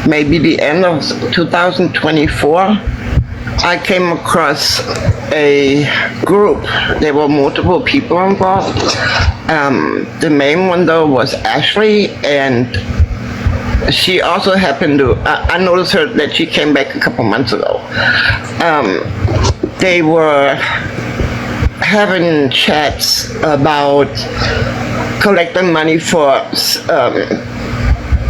maybe the end of 2024, I came across a group. There were multiple people involved. The main one though was Ashley, and she also happened to, I noticed her that she came back a couple months ago. They were having chats about collecting money for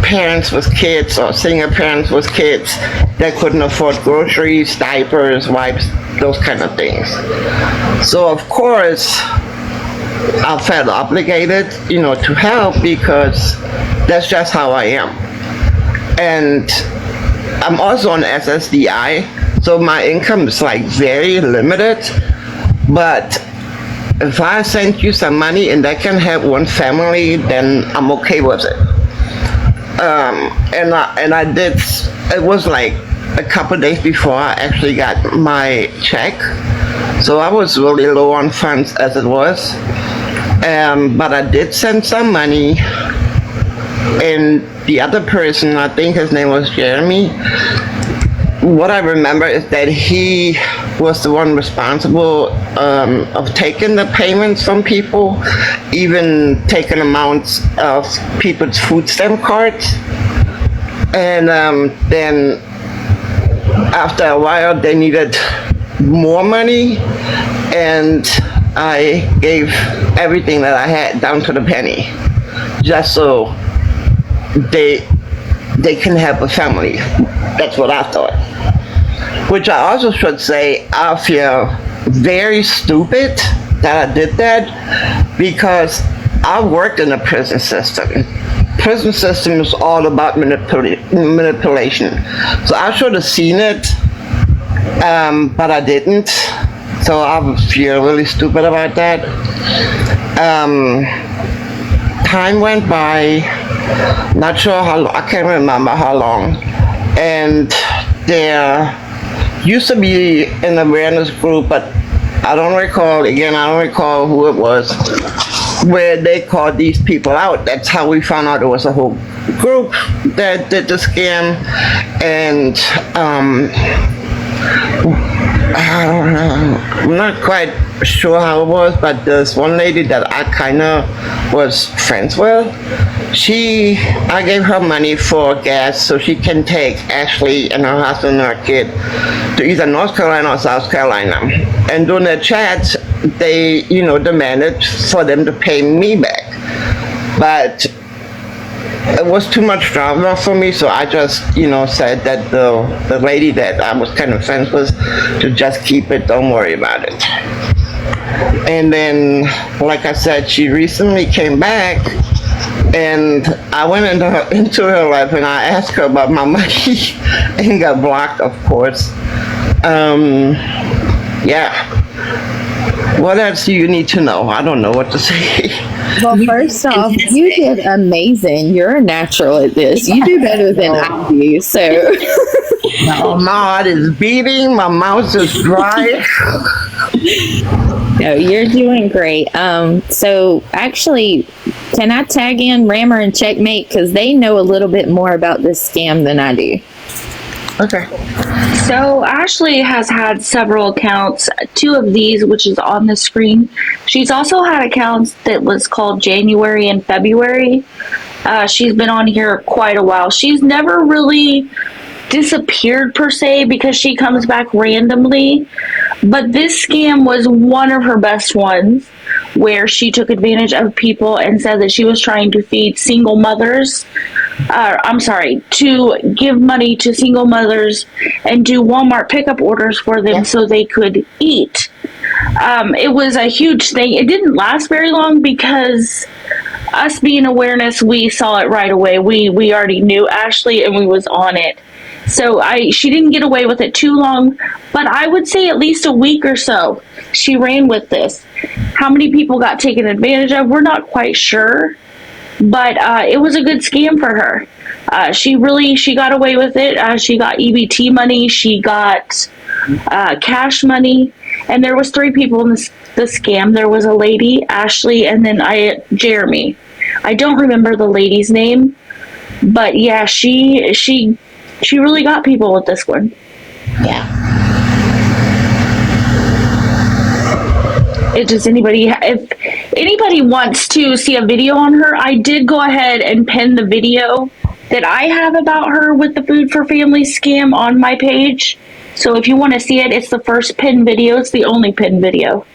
parents with kids or single parents with kids that couldn't afford groceries, diapers, wipes, those kind of things. So of course, I felt obligated, to help because that's just how I am. And I'm also on SSDI, so my income is like very limited. But if I send you some money and that can help one family, then I'm okay with it. And I did. It was like a couple days before I actually got my check, so I was really low on funds as it was. But I did send some money, and the other person, I think his name was Jeremy. What I remember is that he was the one responsible of taking the payments from people, even taking amounts of people's food stamp cards. And then after a while, they needed more money, and I gave everything that I had down to the penny, just so they can help a family. That's what I thought. Which I also should say, I feel very stupid that I did that, because I worked in the prison system. Prison system is all about manipulation. So I should have seen it, but I didn't. So I feel really stupid about that. Time went by, not sure how long, I can't remember how long. And there used to be an awareness group, but I don't recall who it was, where they called these people out. That's how we found out there was a whole group that did the scam. And I'm not quite sure how it was, but there's one lady that I kind of was friends with. I gave her money for gas so she can take Ashley and her husband and her kid to either North Carolina or South Carolina. And during their chats, they, demanded for them to pay me back. But it was too much drama for me, so I just, said that the lady that I was kind of friends with to just keep it, don't worry about it. And then, like I said, she recently came back, and I went into her life and I asked her about my money and got blocked, of course. Yeah. What else do you need to know? I don't know what to say. Well, first off, you did amazing. You're a natural at this. You do better than I do, so. My heart is beating, my mouth is dry. No, you're doing great. So actually, can I tag in Rammer and Checkmate? Because they know a little bit more about this scam than I do. Okay. So Ashley has had several accounts, 2 of these, which is on the screen. She's also had accounts that was called January and February. She's been on here quite a while. She's never really disappeared per se because she comes back randomly. But this scam was one of her best ones, where she took advantage of people and said that she was trying to feed single mothers. To give money to single mothers and do Walmart pickup orders for them so they could eat. It was a huge thing. It didn't last very long because us being awareness, we saw it right away. We already knew Ashley and we was on it. So she didn't get away with it too long, but I would say at least a week or so she ran with this. How many people got taken advantage of, we're not quite sure, but it was a good scam for her. She got away with it. She got EBT money, she got cash money, and there was 3 people in the scam. There was a lady, Ashley, and then Jeremy. I don't remember the lady's name, but yeah, she really got people with this one. Yeah. If anybody wants to see a video on her, I did go ahead and pin the video that I have about her with the Food for Families scam on my page. So if you want to see it, it's the first pinned video. It's the only pinned video.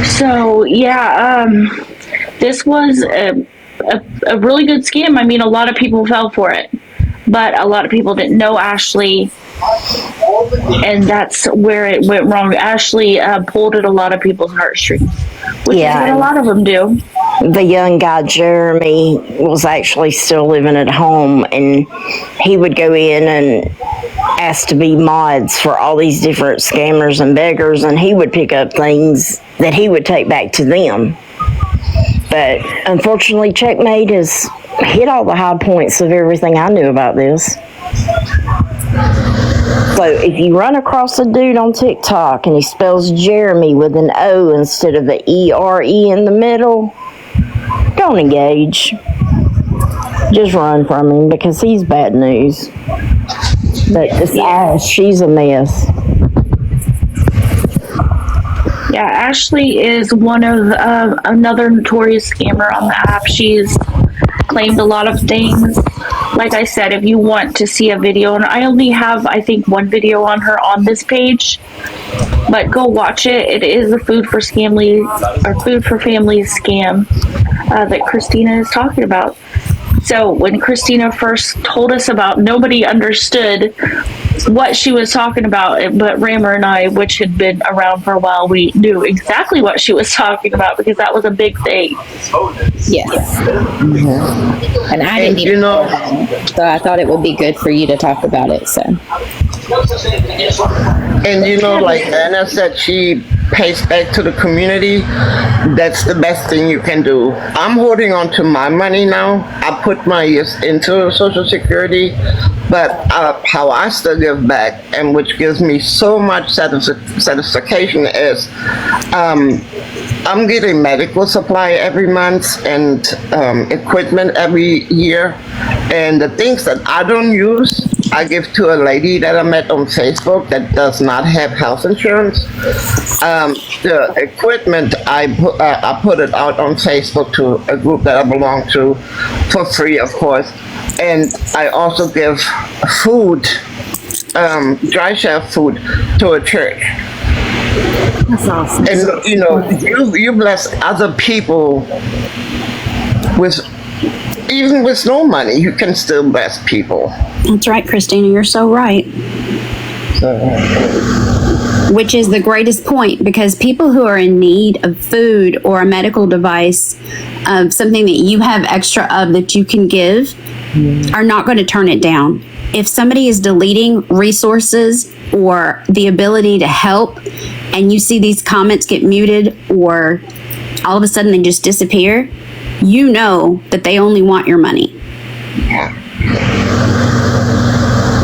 So yeah, this was a really good scam. I mean, a lot of people fell for it, but a lot of people didn't know Ashley, and that's where it went wrong. Ashley pulled at a lot of people's heartstrings, which is what a lot of them do. The young guy, Jeremy, was actually still living at home, and he would go in and ask to be mods for all these different scammers and beggars, and he would pick up things that he would take back to them. But unfortunately, Checkmate has hit all the high points of everything I knew about this. So if you run across a dude on TikTok and he spells Jeremy with an O instead of the E-R-E in the middle, don't engage. Just run from him because he's bad news. But this Ash, she's a mess. Yeah, Ashley is one of another notorious scammer on the app. She's claimed a lot of things. Like I said, if you want to see a video, and I only have, I think, 1 video on her on this page, but go watch it. It is the Food for Families scam that Christina is talking about. So when Christina first told us about, nobody understood what she was talking about, but Rammer and I, which had been around for a while, we knew exactly what she was talking about because that was a big thing. Yes. Mm-hmm. And I didn't even know that, so I thought it would be good for you to talk about it. So. And like Anna said, she pays back to the community. That's the best thing you can do. I'm holding on to my money now. I put my years into Social Security, but how I still give back, and which gives me so much satisfaction, is I'm getting medical supply every month and equipment every year. And the things that I don't use, I give to a lady that I met on Facebook that does not have health insurance. The equipment, I put it out on Facebook to a group that I belong to for free, of course. And I also give food, dry shelf food, to a church. That's awesome. And you bless other people with, even with no money, you can still bless people. That's right, Christina. You're so right. Which is the greatest point, because people who are in need of food or a medical device, of something that you have extra of that you can give, are not going to turn it down. If somebody is deleting resources or the ability to help, and you see these comments get muted or all of a sudden they just disappear, you know that they only want your money.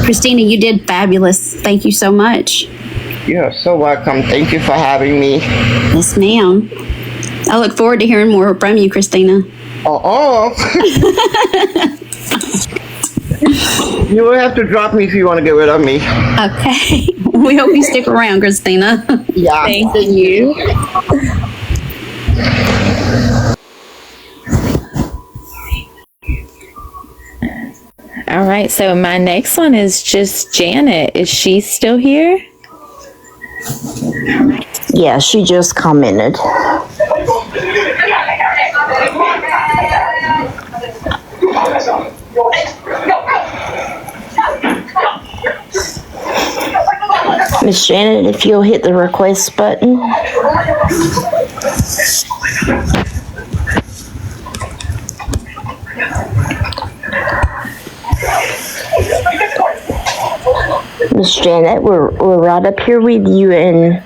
Christina, you did fabulous. Thank you so much. You're so welcome. Thank you for having me. Yes, ma'am. I look forward to hearing more from you, Christina. You will have to drop me if you want to get rid of me. Okay. We hope you stick around, Christina. Yeah. Thank you. All right, so my next one is just Janet. Is she still here? Yeah, she just commented. Miss Janet, if you'll hit the request button. Miss Janet, we're right up here with you, and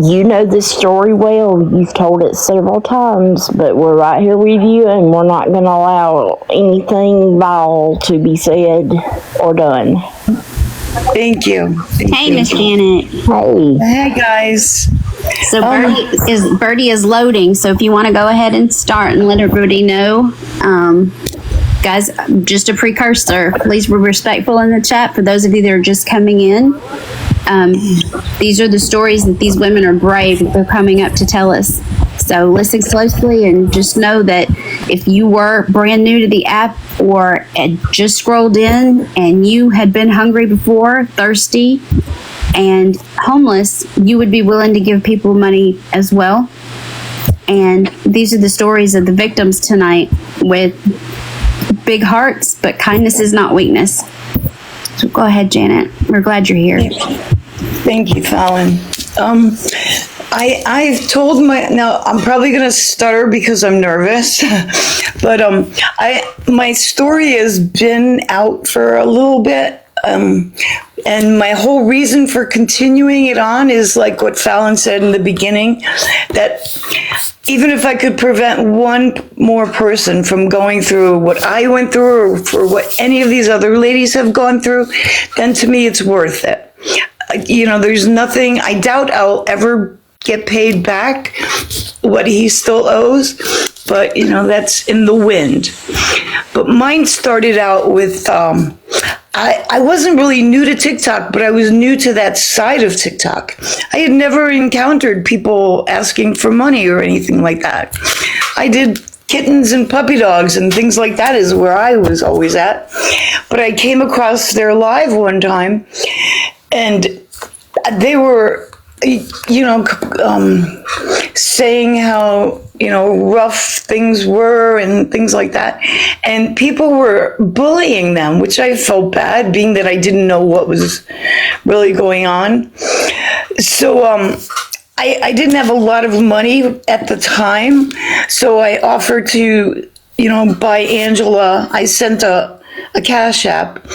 you know this story well. You've told it several times, but we're right here with you, and we're not going to allow anything vile to be said or done. Thank you. Hey, Miss Janet. Hey. Hey, guys. So Birdie is loading. So if you want to go ahead and start and let everybody know, guys, just a precursor. Please be respectful in the chat for those of you that are just coming in. These are the stories that these women are brave. They're coming up to tell us. So listen closely and just know that if you were brand new to the app or had just scrolled in and you had been hungry before, thirsty, and homeless, you would be willing to give people money as well. And these are the stories of the victims tonight with big hearts, but kindness is not weakness. So go ahead, Janet. We're glad you're here. Thank you, Fallon. I've told now I'm probably going to stutter because I'm nervous, but my story has been out for a little bit. And my whole reason for continuing it on is like what Fallon said in the beginning, that even if I could prevent one more person from going through what I went through or for what any of these other ladies have gone through, then to me it's worth it. You know, there's nothing, I doubt I'll ever get paid back what he still owes, but you know, that's in the wind. But mine started out with, I wasn't really new to TikTok, but I was new to that side of TikTok. I had never encountered people asking for money or anything like that. I did kittens and puppy dogs and things like that is where I was always at. But I came across their live one time and they were, you know, saying how, you know, rough things were and things like that. And people were bullying them, which I felt bad, being that I didn't know what was really going on. So I didn't have a lot of money at the time. So I offered to, you know, buy Angela. I sent a Cash App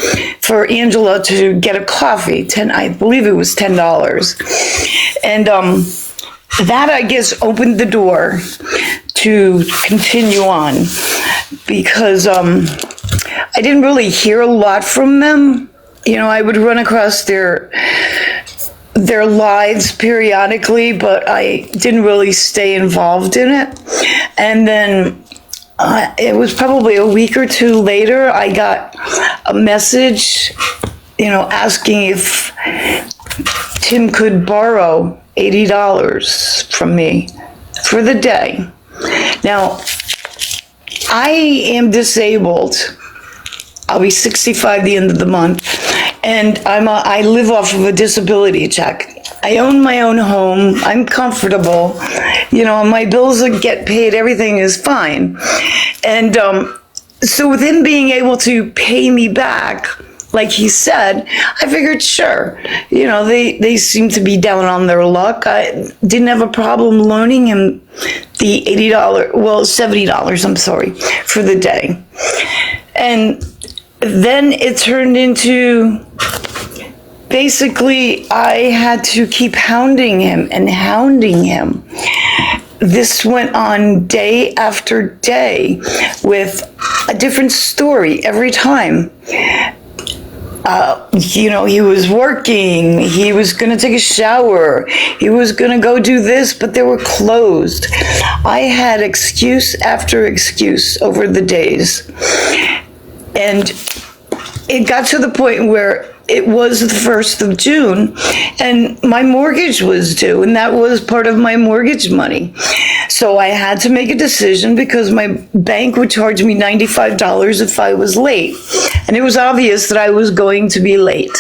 for Angela to get a coffee. I believe it was $10. And that, I guess, opened the door to continue on because I didn't really hear a lot from them. You know, I would run across their lives periodically, but I didn't really stay involved in it. And then it was probably a week or two later, I got a message, you know, asking if Tim could borrow $80 from me for the day. Now, I am disabled. I'll be 65 the end of the month, and I live off of a disability check. I own my own home. I'm comfortable. You know, my bills get paid. Everything is fine. And so with him being able to pay me back, like he said, I figured, sure, you know, they seem to be down on their luck. I didn't have a problem loaning him the $70, I'm sorry, for the day. And then it turned into, basically, I had to keep hounding him and hounding him. This went on day after day with a different story every time. You know, he was working, he was going to take a shower, he was going to go do this, but they were closed. I had excuse after excuse over the days. And it got to the point where it was the 1st of June and my mortgage was due, and that was part of my mortgage money. So I had to make a decision because my bank would charge me $95 if I was late. And it was obvious that I was going to be late.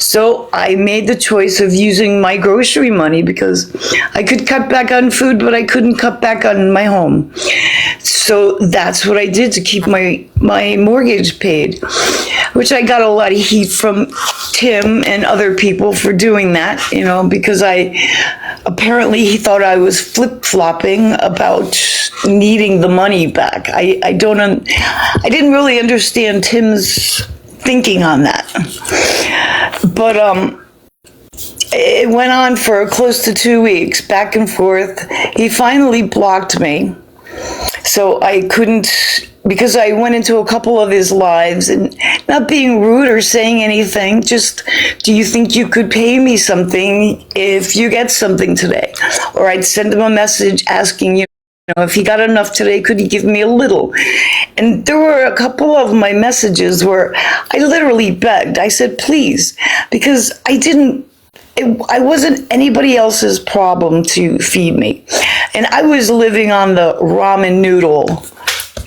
So I made the choice of using my grocery money because I could cut back on food, but I couldn't cut back on my home. So that's what I did to keep my mortgage paid, which I got a lot of heat from Tim and other people for doing that, because apparently he thought I was flip-flopping about needing the money back. I didn't really understand Tim's thinking on that. But it went on for close to 2 weeks, back and forth. He finally blocked me. So I couldn't, because I went into a couple of his lives and not being rude or saying anything, just, do you think you could pay me something if you get something today? Or I'd send him a message asking, if he got enough today, could he give me a little? And there were a couple of my messages where I literally begged. I said, please, because I wasn't anybody else's problem to feed me. And I was living on the ramen noodle,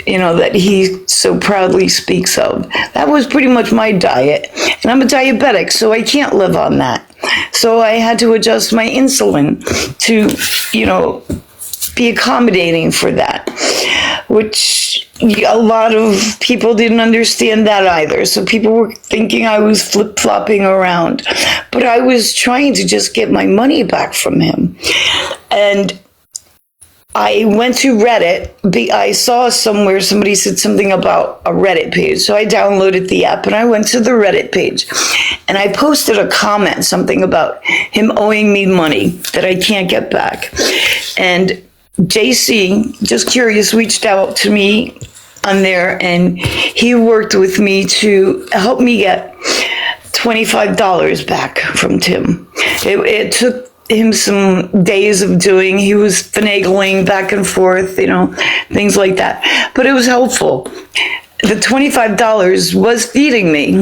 that he so proudly speaks of. That was pretty much my diet. And I'm a diabetic, so I can't live on that. So I had to adjust my insulin to, be accommodating for that, which a lot of people didn't understand that either. So people were thinking I was flip-flopping around, but I was trying to just get my money back from him. And I went to Reddit. I saw somewhere somebody said something about a Reddit page. So I downloaded the app and I went to the Reddit page and I posted a comment, something about him owing me money that I can't get back. And JC, just curious, reached out to me on there and he worked with me to help me get $25 back from Tim. It took him some days of doing. He was finagling back and forth, things like that. But it was helpful. The $25 was feeding me,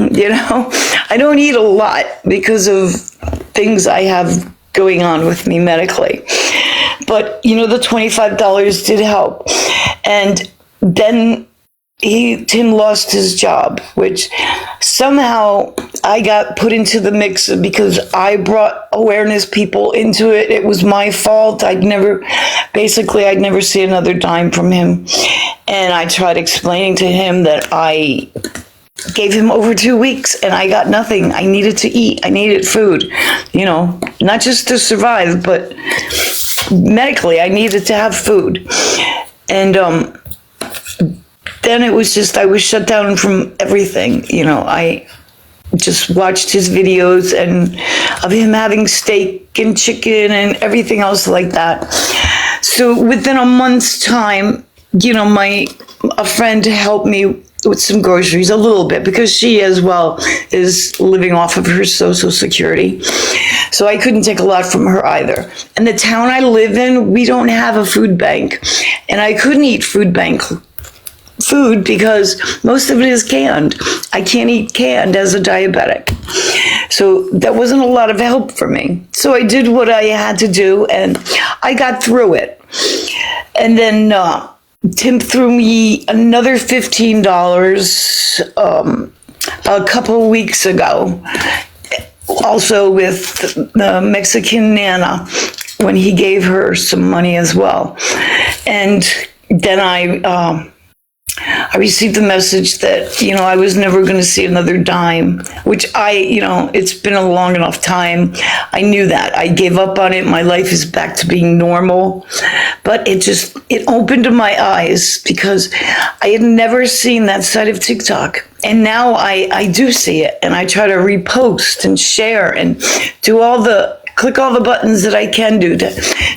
I don't eat a lot because of things I have going on with me medically. But, the $25 did help. And then Tim lost his job, which somehow I got put into the mix because I brought awareness people into it. It was my fault. I'd never see another dime from him. And I tried explaining to him that I gave him over 2 weeks and I got nothing. I needed to eat. I needed food, not just to survive, but medically, I needed to have food. And then it was just, I was shut down from everything. I just watched his videos and of him having steak and chicken and everything else like that. So within a month's time, a friend helped me with some groceries a little bit because she as well is living off of her Social Security. So I couldn't take a lot from her either. And the town I live in, we don't have a food bank. And I couldn't eat food bank food because most of it is canned. I can't eat canned as a diabetic. So that wasn't a lot of help for me. So I did what I had to do and I got through it. And then Tim threw me another $15 a couple weeks ago, also with the Mexican Nana, when he gave her some money as well. And then I received the message that, I was never going to see another dime, which it's been a long enough time. I knew that. I gave up on it. My life is back to being normal. But it opened my eyes because I had never seen that side of TikTok. And now I do see it. And I try to repost and share and click all the buttons that I can do to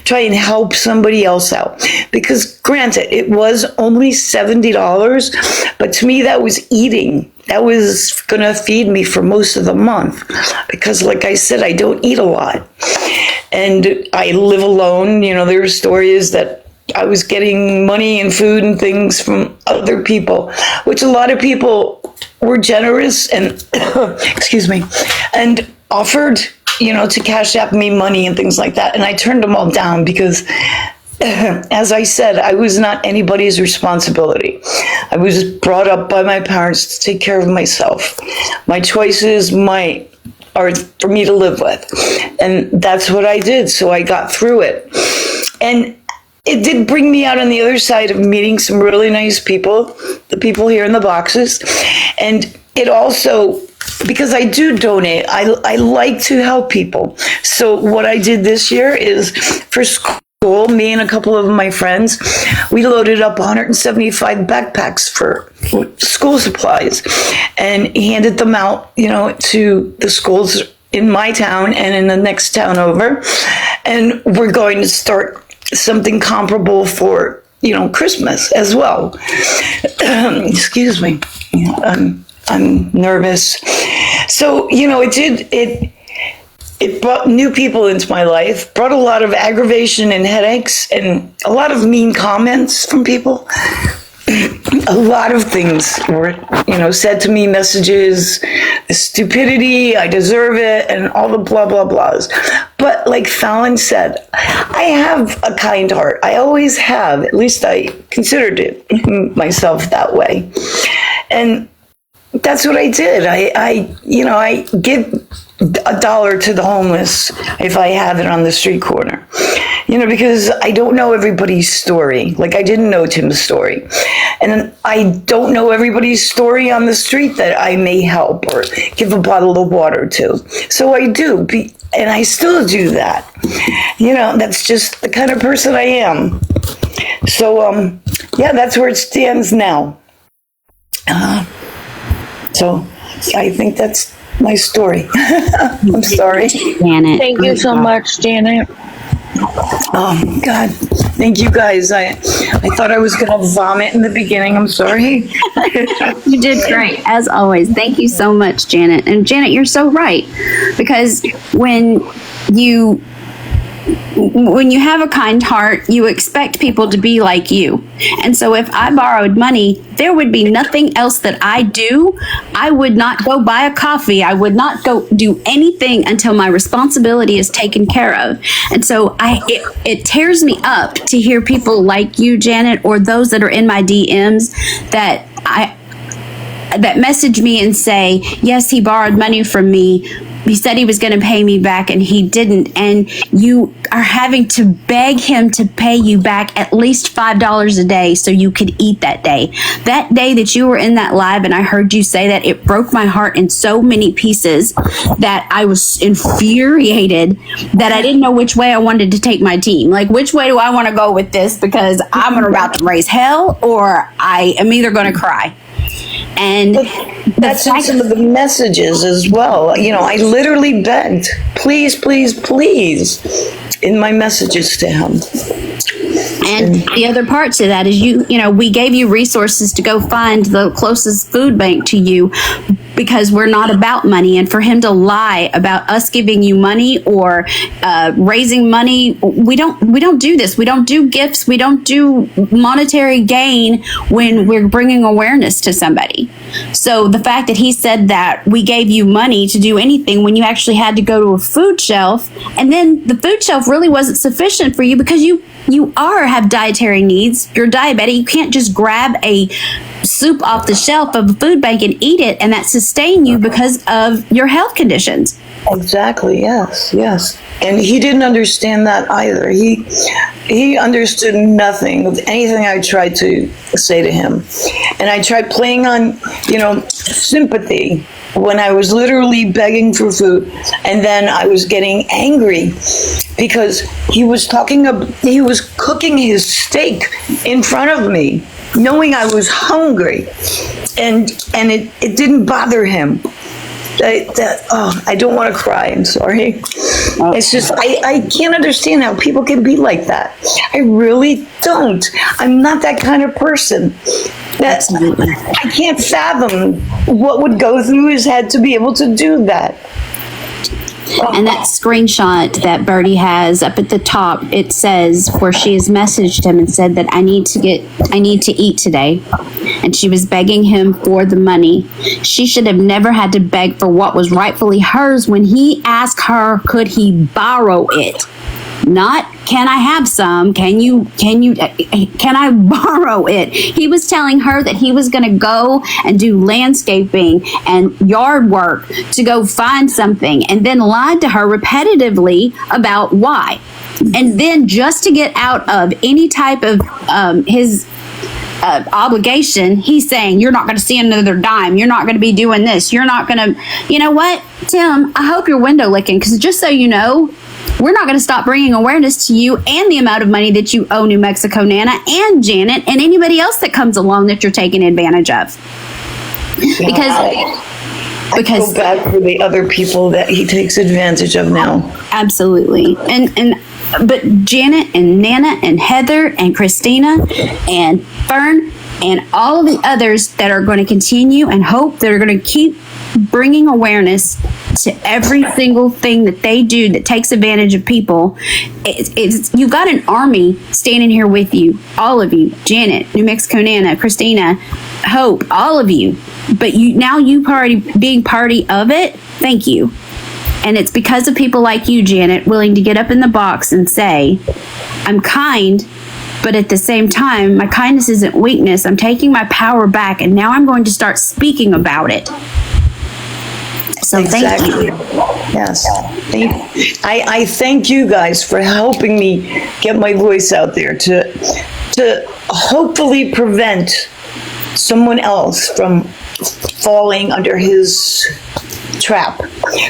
try and help somebody else out. Because granted, it was only $70, but to me that was eating. That was going to feed me for most of the month. Because like I said, I don't eat a lot. And I live alone. There are stories that I was getting money and food and things from other people, which a lot of people were generous and, excuse me, and offered, to cash app me money and things like that. And I turned them all down because, as I said, I was not anybody's responsibility. I was brought up by my parents to take care of myself. My choices are for me to live with. And that's what I did. So I got through it. And it did bring me out on the other side of meeting some really nice people, the people here in the boxes. And it also, because I do donate, I like to help people. So what I did this year is for school, me and a couple of my friends, we loaded up 175 backpacks for school supplies and handed them out, to the schools in my town and in the next town over. And we're going to start something comparable for, Christmas as well. Excuse me. I'm nervous. So, it brought new people into my life, brought a lot of aggravation and headaches and a lot of mean comments from people. A lot of things were, said to me, messages, stupidity, I deserve it, and all the blah, blah, blahs. But like Fallon said, I have a kind heart. I always have. At least I considered it myself that way. And that's what I did. I give $1 to the homeless if I have it on the street corner, because I don't know everybody's story. Like I didn't know Tim's story, and I don't know everybody's story on the street that I may help or give a bottle of water to. So I do, and I still do that. That's just the kind of person I am. So, that's where it stands now. So I think that's my story. I'm sorry. Janet. Thank you so much, Janet. Oh God, thank you guys. I thought I was gonna vomit in the beginning. I'm sorry. You did great, as always. Thank you so much, Janet. And Janet, you're so right, because when you have a kind heart, you expect people to be like you. And so if I borrowed money, there would be nothing else that I do. I would not go buy a coffee. I would not go do anything until my responsibility is taken care of. And so it tears me up to hear people like you, Janet, or those that are in my DMs that message me and say, yes, he borrowed money from me. He said he was going to pay me back and he didn't. And you are having to beg him to pay you back at least $5 a day so you could eat that day. That day that you were in that live and I heard you say that, it broke my heart in so many pieces that I was infuriated that I didn't know which way I wanted to take my team. Like, which way do I want to go with this? Because I'm about to raise hell or I am either going to cry. And that's in some of the messages as well. I literally begged, please, please, please, in my messages to him. And the other part to that is we gave you resources to go find the closest food bank to you because we're not about money. And for him to lie about us giving you money or raising money, we don't do this. We don't do gifts. We don't do monetary gain when we're bringing awareness to somebody. So the fact that he said that we gave you money to do anything when you actually had to go to a food shelf, and then the food shelf really wasn't sufficient for you because you have dietary needs. You're diabetic. You can't just grab a soup off the shelf of a food bank and eat it and that sustain you because of your health conditions. Exactly. Yes. And he didn't understand that either. He understood nothing of anything I tried to say to him. And I tried playing on, sympathy when I was literally begging for food. And then I was getting angry because he was cooking his steak in front of me, knowing I was hungry. And it didn't bother him. I don't want to cry. I'm sorry. It's just, I can't understand how people can be like that. I really don't. I'm not that kind of person. I can't fathom what would go through his head to be able to do that. And that screenshot that Birdie has up at the top, it says where she has messaged him and said that I need to eat today. And she was begging him for the money. She should have never had to beg for what was rightfully hers when he asked her, could he borrow it? Not, can I have some? Can I borrow it? He was telling her that he was going to go and do landscaping and yard work to go find something, and then lied to her repetitively about why. And then just to get out of any type of his obligation, he's saying, you're not going to see another dime. You're not going to be doing this. You're not going to, you know what, Tim, I hope you're window licking, because just so you know, we're not going to stop bringing awareness to you and the amount of money that you owe New Mexico Nana and Janet and anybody else that comes along that you're taking advantage of. I feel bad for the other people that he takes advantage of now. Absolutely. But Janet and Nana and Heather and Christina and Fern and all of the others that are going to continue and hope that are going to keep bringing awareness to every single thing that they do that takes advantage of people. You've got an army standing here with you, all of you, Janet, New Mexico Nana, Christina, Hope, all of you. But being party of it, thank you. And it's because of people like you, Janet, willing to get up in the box and say, I'm kind, but at the same time, my kindness isn't weakness. I'm taking my power back, and now I'm going to start speaking about it. So exactly. Thank you. Yes. I thank you guys for helping me get my voice out there to hopefully prevent someone else from falling under his trap,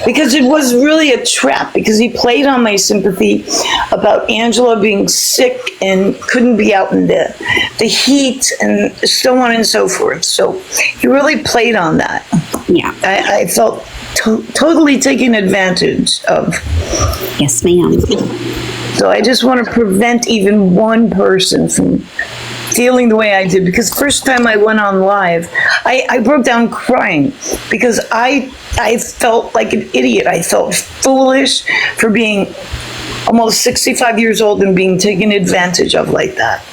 because it was really a trap, because he played on my sympathy about Angela being sick and couldn't be out in the heat and so on and so forth. So he really played on that. Yeah. I felt totally taken advantage of. Yes, ma'am. So I just want to prevent even one person from feeling the way I did, because first time I went on live, I broke down crying because I felt like an idiot. I felt foolish for being almost 65 years old and being taken advantage of like that.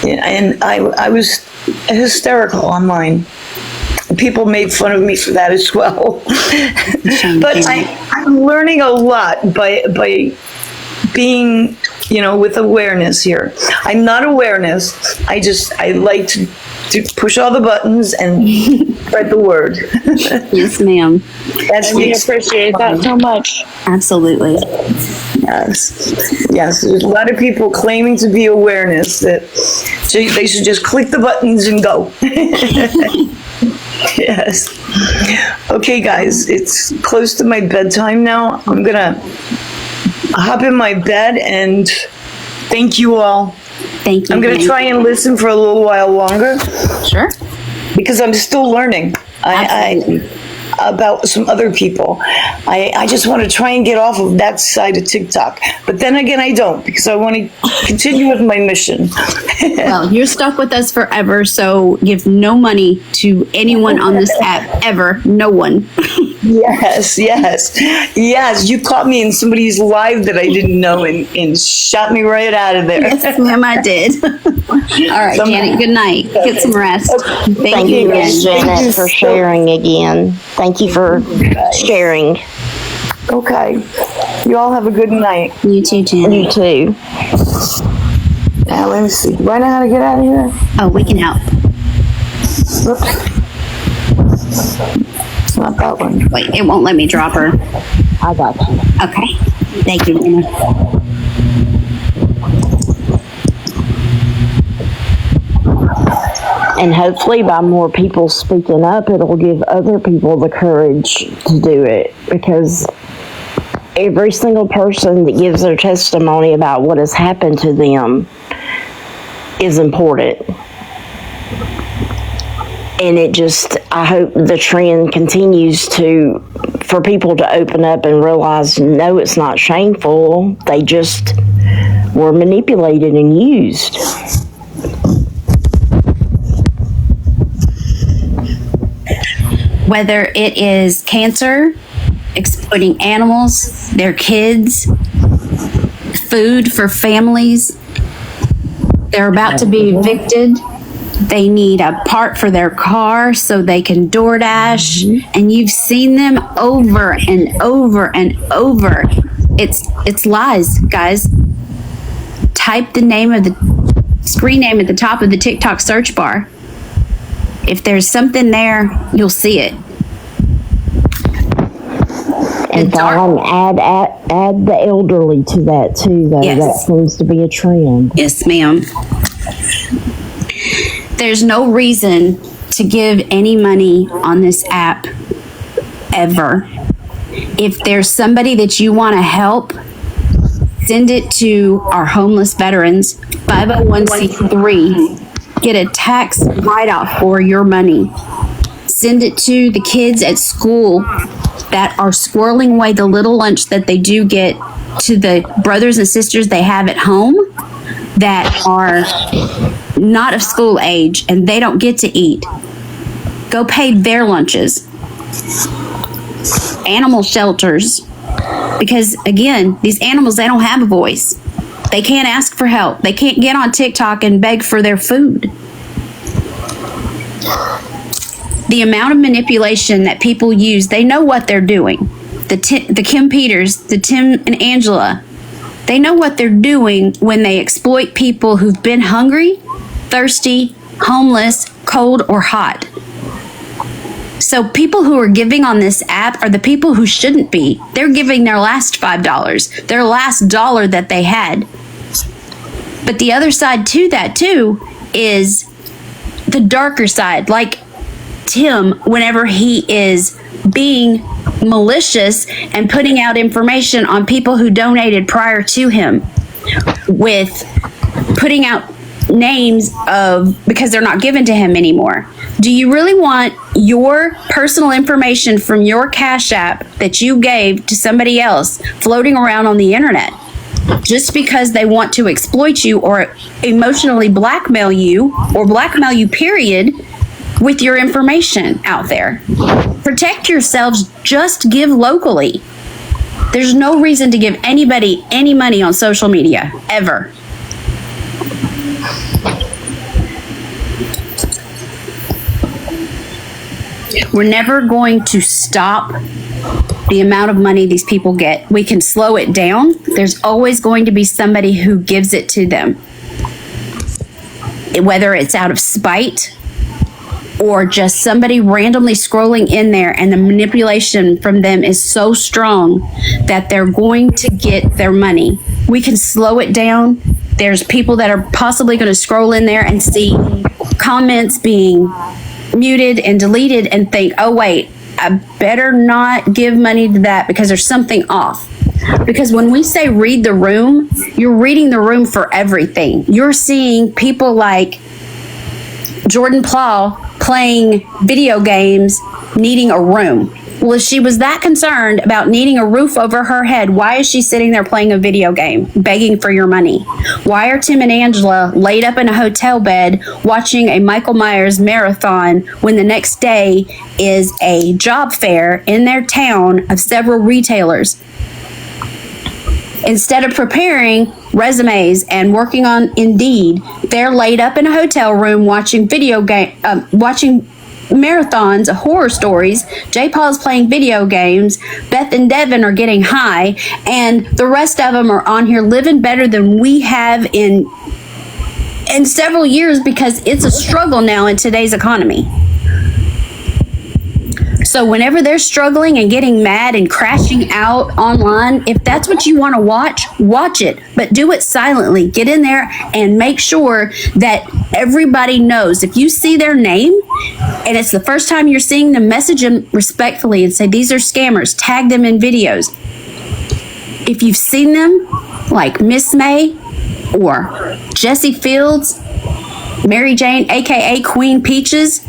And I was hysterical online. People made fun of me for that as well. But I'm learning a lot by being, with awareness here. I'm not awareness. I like to push all the buttons and spread the word. Yes, ma'am. We appreciate that so much. Absolutely. Yes. There's a lot of people claiming to be awareness that they should just click the buttons and go. Yes. Okay, guys, it's close to my bedtime now. I'm gonna hop in my bed and thank you all. Thank you. I'm gonna try and listen for a little while longer. Sure. Because I'm still learning. I about some other people. I just want to try and get off of that side of TikTok. But then again, I don't, because I want to continue with my mission. Well, you're stuck with us forever, so give no money to anyone on this app, ever. No one. Yes. You caught me in somebody's live that I didn't know and shot me right out of there. Yes, ma'am, I did. All right, Janet, good night. Get some rest. Thank you again, Janet, for sharing again. Thank you for sharing. Okay. You all have a good night. You too, Janet. You too. Now, let me see. Do I know how to get out of here? Oh, we can help. Whoops. It's not that one. Wait, it won't let me drop her. I got you. Okay. Thank you, Janet. And hopefully by more people speaking up, it'll give other people the courage to do it, because every single person that gives their testimony about what has happened to them is important. And I hope the trend continues for people to open up and realize, no, it's not shameful. They just were manipulated and used. Whether it is cancer, exploiting animals, their kids, food for families. They're about to be evicted. They need a part for their car so they can DoorDash. And you've seen them over and over and over. It's lies, guys. Type the name of the screen name at the top of the TikTok search bar. If there's something there, you'll see it. And Dawn, add the elderly to that too, though. Yes. That seems to be a trend. Yes, ma'am. There's no reason to give any money on this app ever. If there's somebody that you want to help, send it to our homeless veterans, 501c3. Get a tax write-off for your money. Send it to the kids at school that are squirreling away the little lunch that they do get, to the brothers and sisters they have at home that are not of school age and they don't get to eat. Go pay their lunches. Animal shelters. Because again, these animals, they don't have a voice. They can't ask for help. They can't get on TikTok and beg for their food. The amount of manipulation that people use, they know what they're doing. The Kim Peters, the Tim and Angela, they know what they're doing when they exploit people who've been hungry, thirsty, homeless, cold, or hot. So people who are giving on this app are the people who shouldn't be. They're giving their last $5, their last dollar that they had. But the other side to that too is the darker side, like Tim, whenever he is being malicious and putting out information on people who donated prior to him, with putting out names of, because they're not given to him anymore. Do you really want your personal information from your Cash App that you gave to somebody else floating around on the internet just because they want to exploit you or emotionally blackmail you, or blackmail you period, with your information out there? Protect yourselves. Just give locally. There's no reason to give anybody any money on social media, ever. We're never going to stop the amount of money these people get. We can slow it down. There's always going to be somebody who gives it to them. Whether it's out of spite or just somebody randomly scrolling in there, and the manipulation from them is so strong that they're going to get their money. We can slow it down. There's people that are possibly going to scroll in there and see comments being muted and deleted and think, oh wait, I better not give money to that because there's something off. Because when we say read the room, you're reading the room for everything. You're seeing people like Jordan Plow playing video games, needing a room. Well, if she was that concerned about needing a roof over her head, why is she sitting there playing a video game, begging for your money? Why are Tim and Angela laid up in a hotel bed watching a Michael Myers marathon when the next day is a job fair in their town of several retailers? Instead of preparing resumes and working on Indeed, they're laid up in a hotel room watching watching marathons of horror stories. J. Paul's playing video games. Beth and Devin are getting high, and the rest of them are on here living better than we have in several years, because it's a struggle now in today's economy. So whenever they're struggling and getting mad and crashing out online, if that's what you want to watch, watch it, but do it silently. Get in there and make sure that everybody knows. If you see their name and it's the first time you're seeing them, message them respectfully and say, these are scammers. Tag them in videos. If you've seen them, like Miss May or Jessie Fields, Mary Jane, aka Queen Peaches,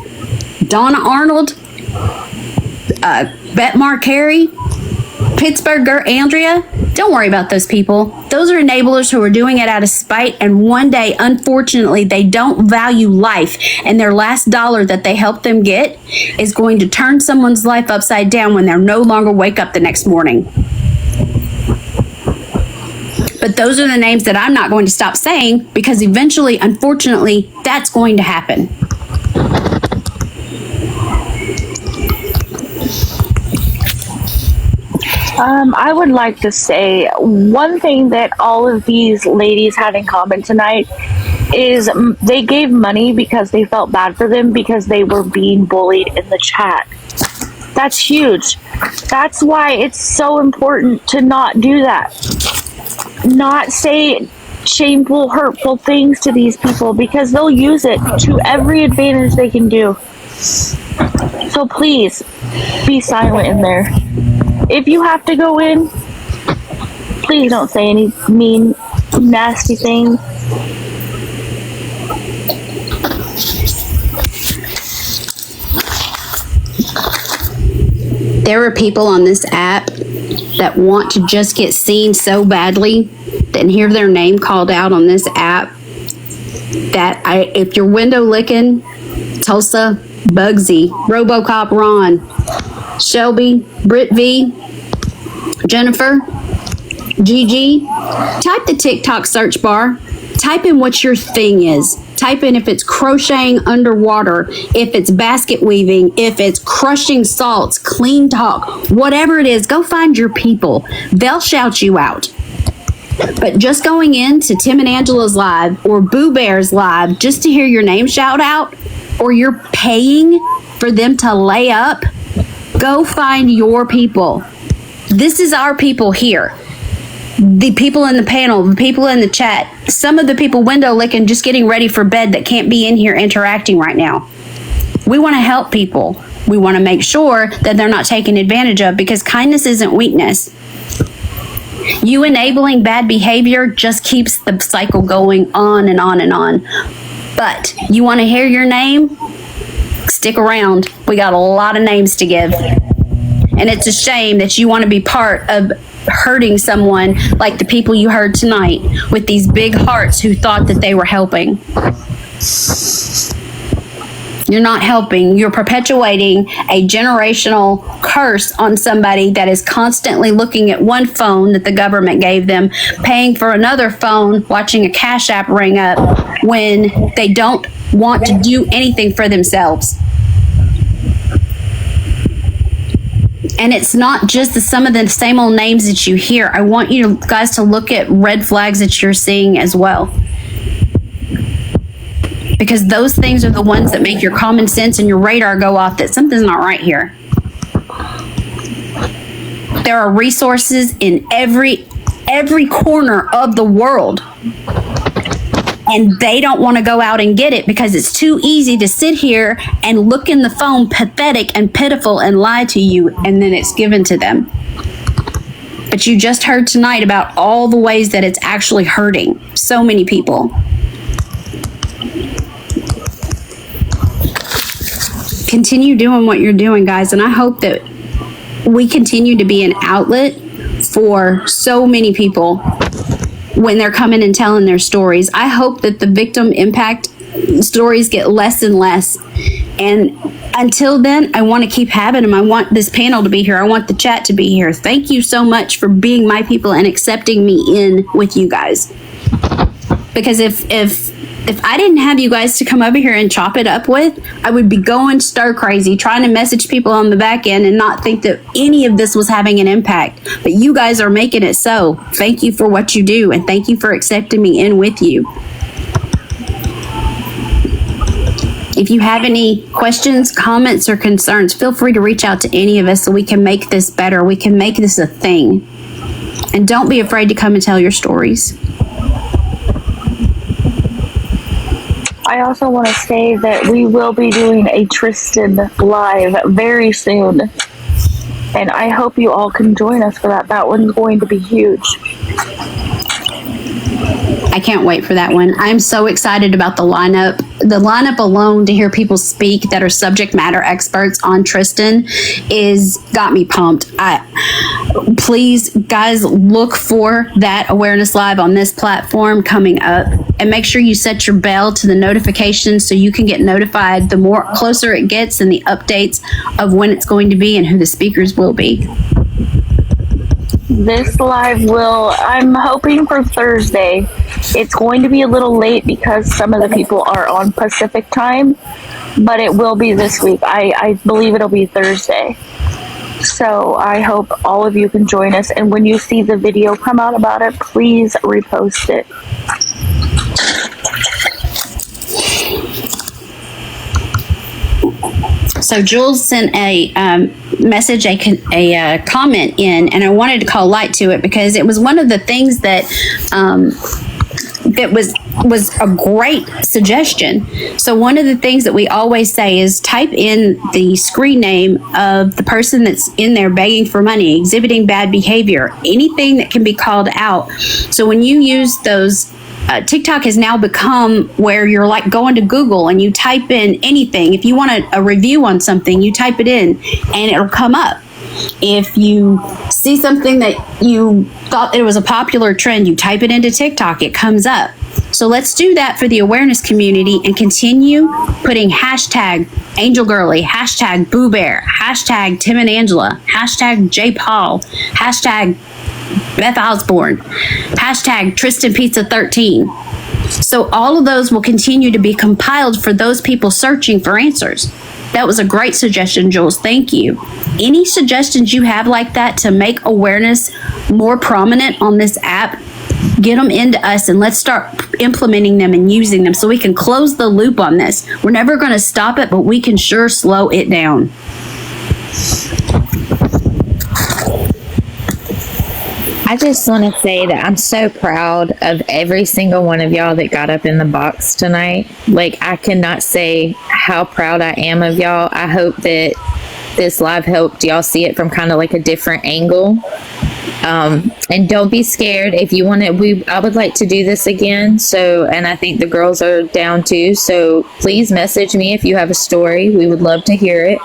Donna Arnold, Betmar Carey, Pittsburgh Girl Andrea, don't worry about those people. Those are enablers who are doing it out of spite, and one day, unfortunately, they don't value life, and their last dollar that they help them get is going to turn someone's life upside down when they're no longer wake up the next morning. But those are the names that I'm not going to stop saying, because eventually, unfortunately, that's going to happen. I would like to say one thing that all of these ladies had in common tonight is they gave money because they felt bad for them because they were being bullied in the chat. That's huge. That's why it's so important to not do that. Not say shameful, hurtful things to these people, because they'll use it to every advantage they can do. So please, be silent in there. If you have to go in, please don't say any mean, nasty things. There are people on this app that want to just get seen so badly and hear their name called out on this app that if you're window licking, Tulsa, Bugsy, Robocop Ron, Shelby, Britt V, Jennifer, Gigi, type the TikTok search bar, type in what your thing is. Type in if it's crocheting underwater, if it's basket weaving, if it's crushing salts, clean talk, whatever it is, go find your people. They'll shout you out. But just going into Tim and Angela's live or Boo Bear's live just to hear your name shout out, or you're paying for them to lay up, go find your people. This is our people here. The people in the panel, the people in the chat, some of the people window licking, just getting ready for bed that can't be in here interacting right now. We want to help people. We want to make sure that they're not taken advantage of, because kindness isn't weakness. You enabling bad behavior just keeps the cycle going on and on and on. But you want to hear your name? Stick around. We got a lot of names to give. And it's a shame that you want to be part of hurting someone like the people you heard tonight with these big hearts who thought that they were helping. You're not helping. You're perpetuating a generational curse on somebody that is constantly looking at one phone that the government gave them, paying for another phone, watching a Cash App ring up when they don't want to do anything for themselves. And it's not just some of the same old names that you hear. I want you guys to look at red flags that you're seeing as well. Because those things are the ones that make your common sense and your radar go off that something's not right here. There are resources in every corner of the world. And they don't want to go out and get it because it's too easy to sit here and look in the phone pathetic and pitiful and lie to you, and then it's given to them. But you just heard tonight about all the ways that it's actually hurting so many people. Continue doing what you're doing, guys, and I hope that we continue to be an outlet for so many people when they're coming and telling their stories. I hope that the victim impact stories get less and less. And until then, I want to keep having them. I want this panel to be here. I want the chat to be here. Thank you so much for being my people and accepting me in with you guys. Because if I didn't have you guys to come over here and chop it up with, I would be going stir crazy trying to message people on the back end and not think that any of this was having an impact. But you guys are making it so. Thank you for what you do, and thank you for accepting me in with you. If you have any questions, comments, or concerns, feel free to reach out to any of us so we can make this better. We can make this a thing. And don't be afraid to come and tell your stories. I also want to say that we will be doing a Tristan live very soon. And I hope you all can join us for that. That one's going to be huge. I can't wait for that one. I'm so excited about the lineup. The lineup alone to hear people speak that are subject matter experts on Tristan got me pumped. Please, guys, look for that Awareness Live on this platform coming up, and make sure you set your bell to the notifications so you can get notified the more closer it gets and the updates of when it's going to be and who the speakers will be. This live I'm hoping for Thursday. It's going to be a little late because some of the people are on Pacific time, but it will be this week. I believe it'll be Thursday. So I hope all of you can join us. And when you see the video come out about it, please repost it. So Jules sent a message, a comment in, and I wanted to call light to it because it was one of the things that that was a great suggestion. So one of the things that we always say is type in the screen name of the person that's in there begging for money, exhibiting bad behavior, anything that can be called out. So when you use those, TikTok has now become where you're like going to Google and you type in anything. If you want a review on something, you type it in and it'll come up. If you see something that you thought it was a popular trend, you type it into TikTok, it comes up. So let's do that for the awareness community and continue putting hashtag Angel Girly, hashtag Boo Bear, hashtag Tim and Angela, hashtag J Paul, hashtag Beth Osborne, hashtag Tristan Pizza 13. So all of those will continue to be compiled for those people searching for answers. That was a great suggestion, Jules. Thank you. Any suggestions you have like that to make awareness more prominent on this app, get them into us and let's start implementing them and using them so we can close the loop on this. We're never going to stop it, but we can sure slow it down. I just want to say that I'm so proud of every single one of y'all that got up in the box tonight. Like, I cannot say how proud I am of y'all. I hope that this live helped y'all see it from kind of like a different angle. And don't be scared if you want to. I would like to do this again. So, and I think the girls are down too. So please message me if you have a story. We would love to hear it.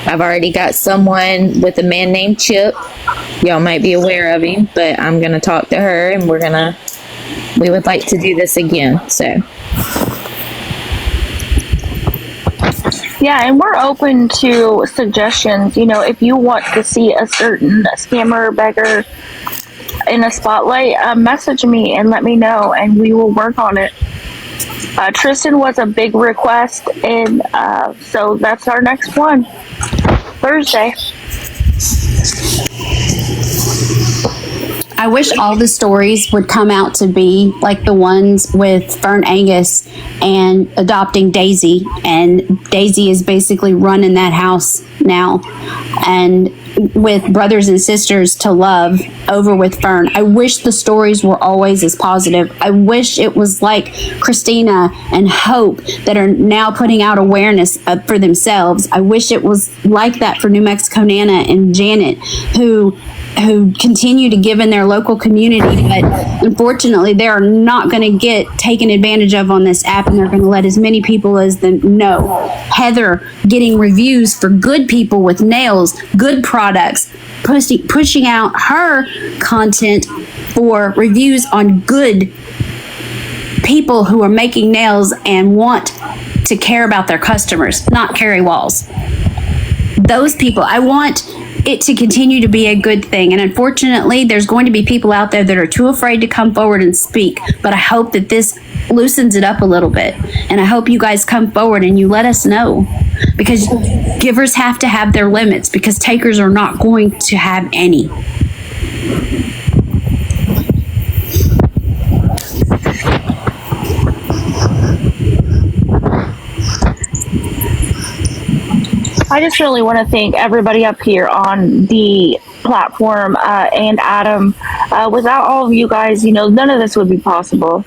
I've already got someone with a man named Chip. Y'all might be aware of him, but I'm going to talk to her and we would like to do this again. So. Yeah, and we're open to suggestions. You know, if you want to see a certain scammer or beggar in a spotlight, message me and let me know, and we will work on it. Tristan was a big request, and so that's our next one, Thursday. I wish all the stories would come out to be like the ones with Fern Angus and adopting Daisy. And Daisy is basically running that house now. And with Brothers and Sisters to Love over with Fern. I wish the stories were always as positive. I wish it was like Christina and Hope that are now putting out awareness for themselves. I wish it was like that for New Mexico Nana and Janet, who continue to give in their local community, but unfortunately they are not going to get taken advantage of on this app, and they're going to let as many people as them know. Heather getting reviews for good people with nails, good products, pushing out her content for reviews on good people who are making nails and want to care about their customers, not Carrie Walls. Those people, I want it to continue to be a good thing. And unfortunately, there's going to be people out there that are too afraid to come forward and speak. But I hope that this loosens it up a little bit. And I hope you guys come forward and you let us know. Because givers have to have their limits, because takers are not going to have any. I just really want to thank everybody up here on the platform and Adam. Without all of you guys, none of this would be possible.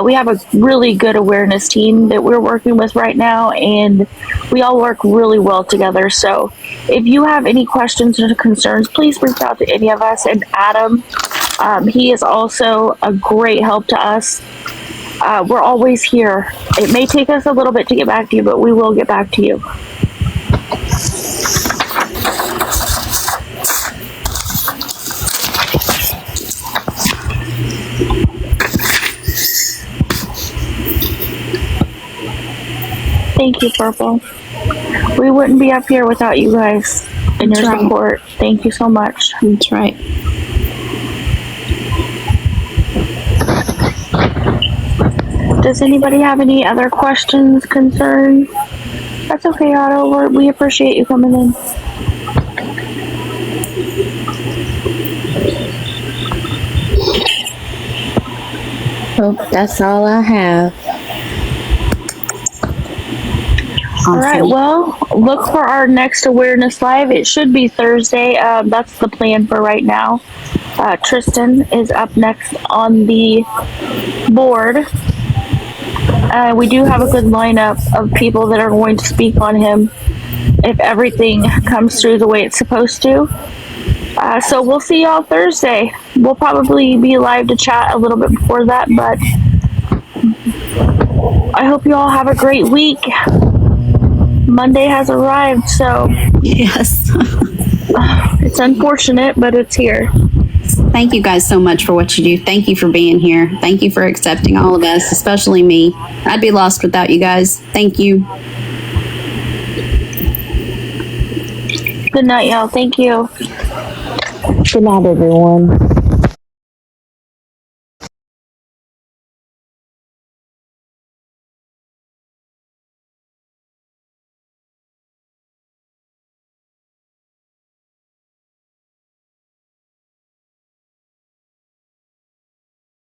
We have a really good awareness team that we're working with right now, and we all work really well together. So if you have any questions or concerns, please reach out to any of us. And Adam, he is also a great help to us. We're always here. It may take us a little bit to get back to you, but we will get back to you. Thank you, Purple. We wouldn't be up here without you guys and your support. Thank you so much. That's right. Does anybody have any other questions, concerns? That's okay, Otto. We appreciate you coming in. Well, that's all I have. All right, well, look for our next awareness live. It should be Thursday. That's the plan for right now. Tristan is up next on the board. We do have a good lineup of people that are going to speak on him if everything comes through the way it's supposed to. So we'll see y'all Thursday. We'll probably be live to chat a little bit before that, but I hope you all have a great week. Monday has arrived, so Yes. it's unfortunate, but it's here. Thank you guys so much for what you do. Thank you for being here. Thank you for accepting all of us, especially me. I'd be lost without you guys. Thank you. Good night, y'all. Thank you. Good night, everyone.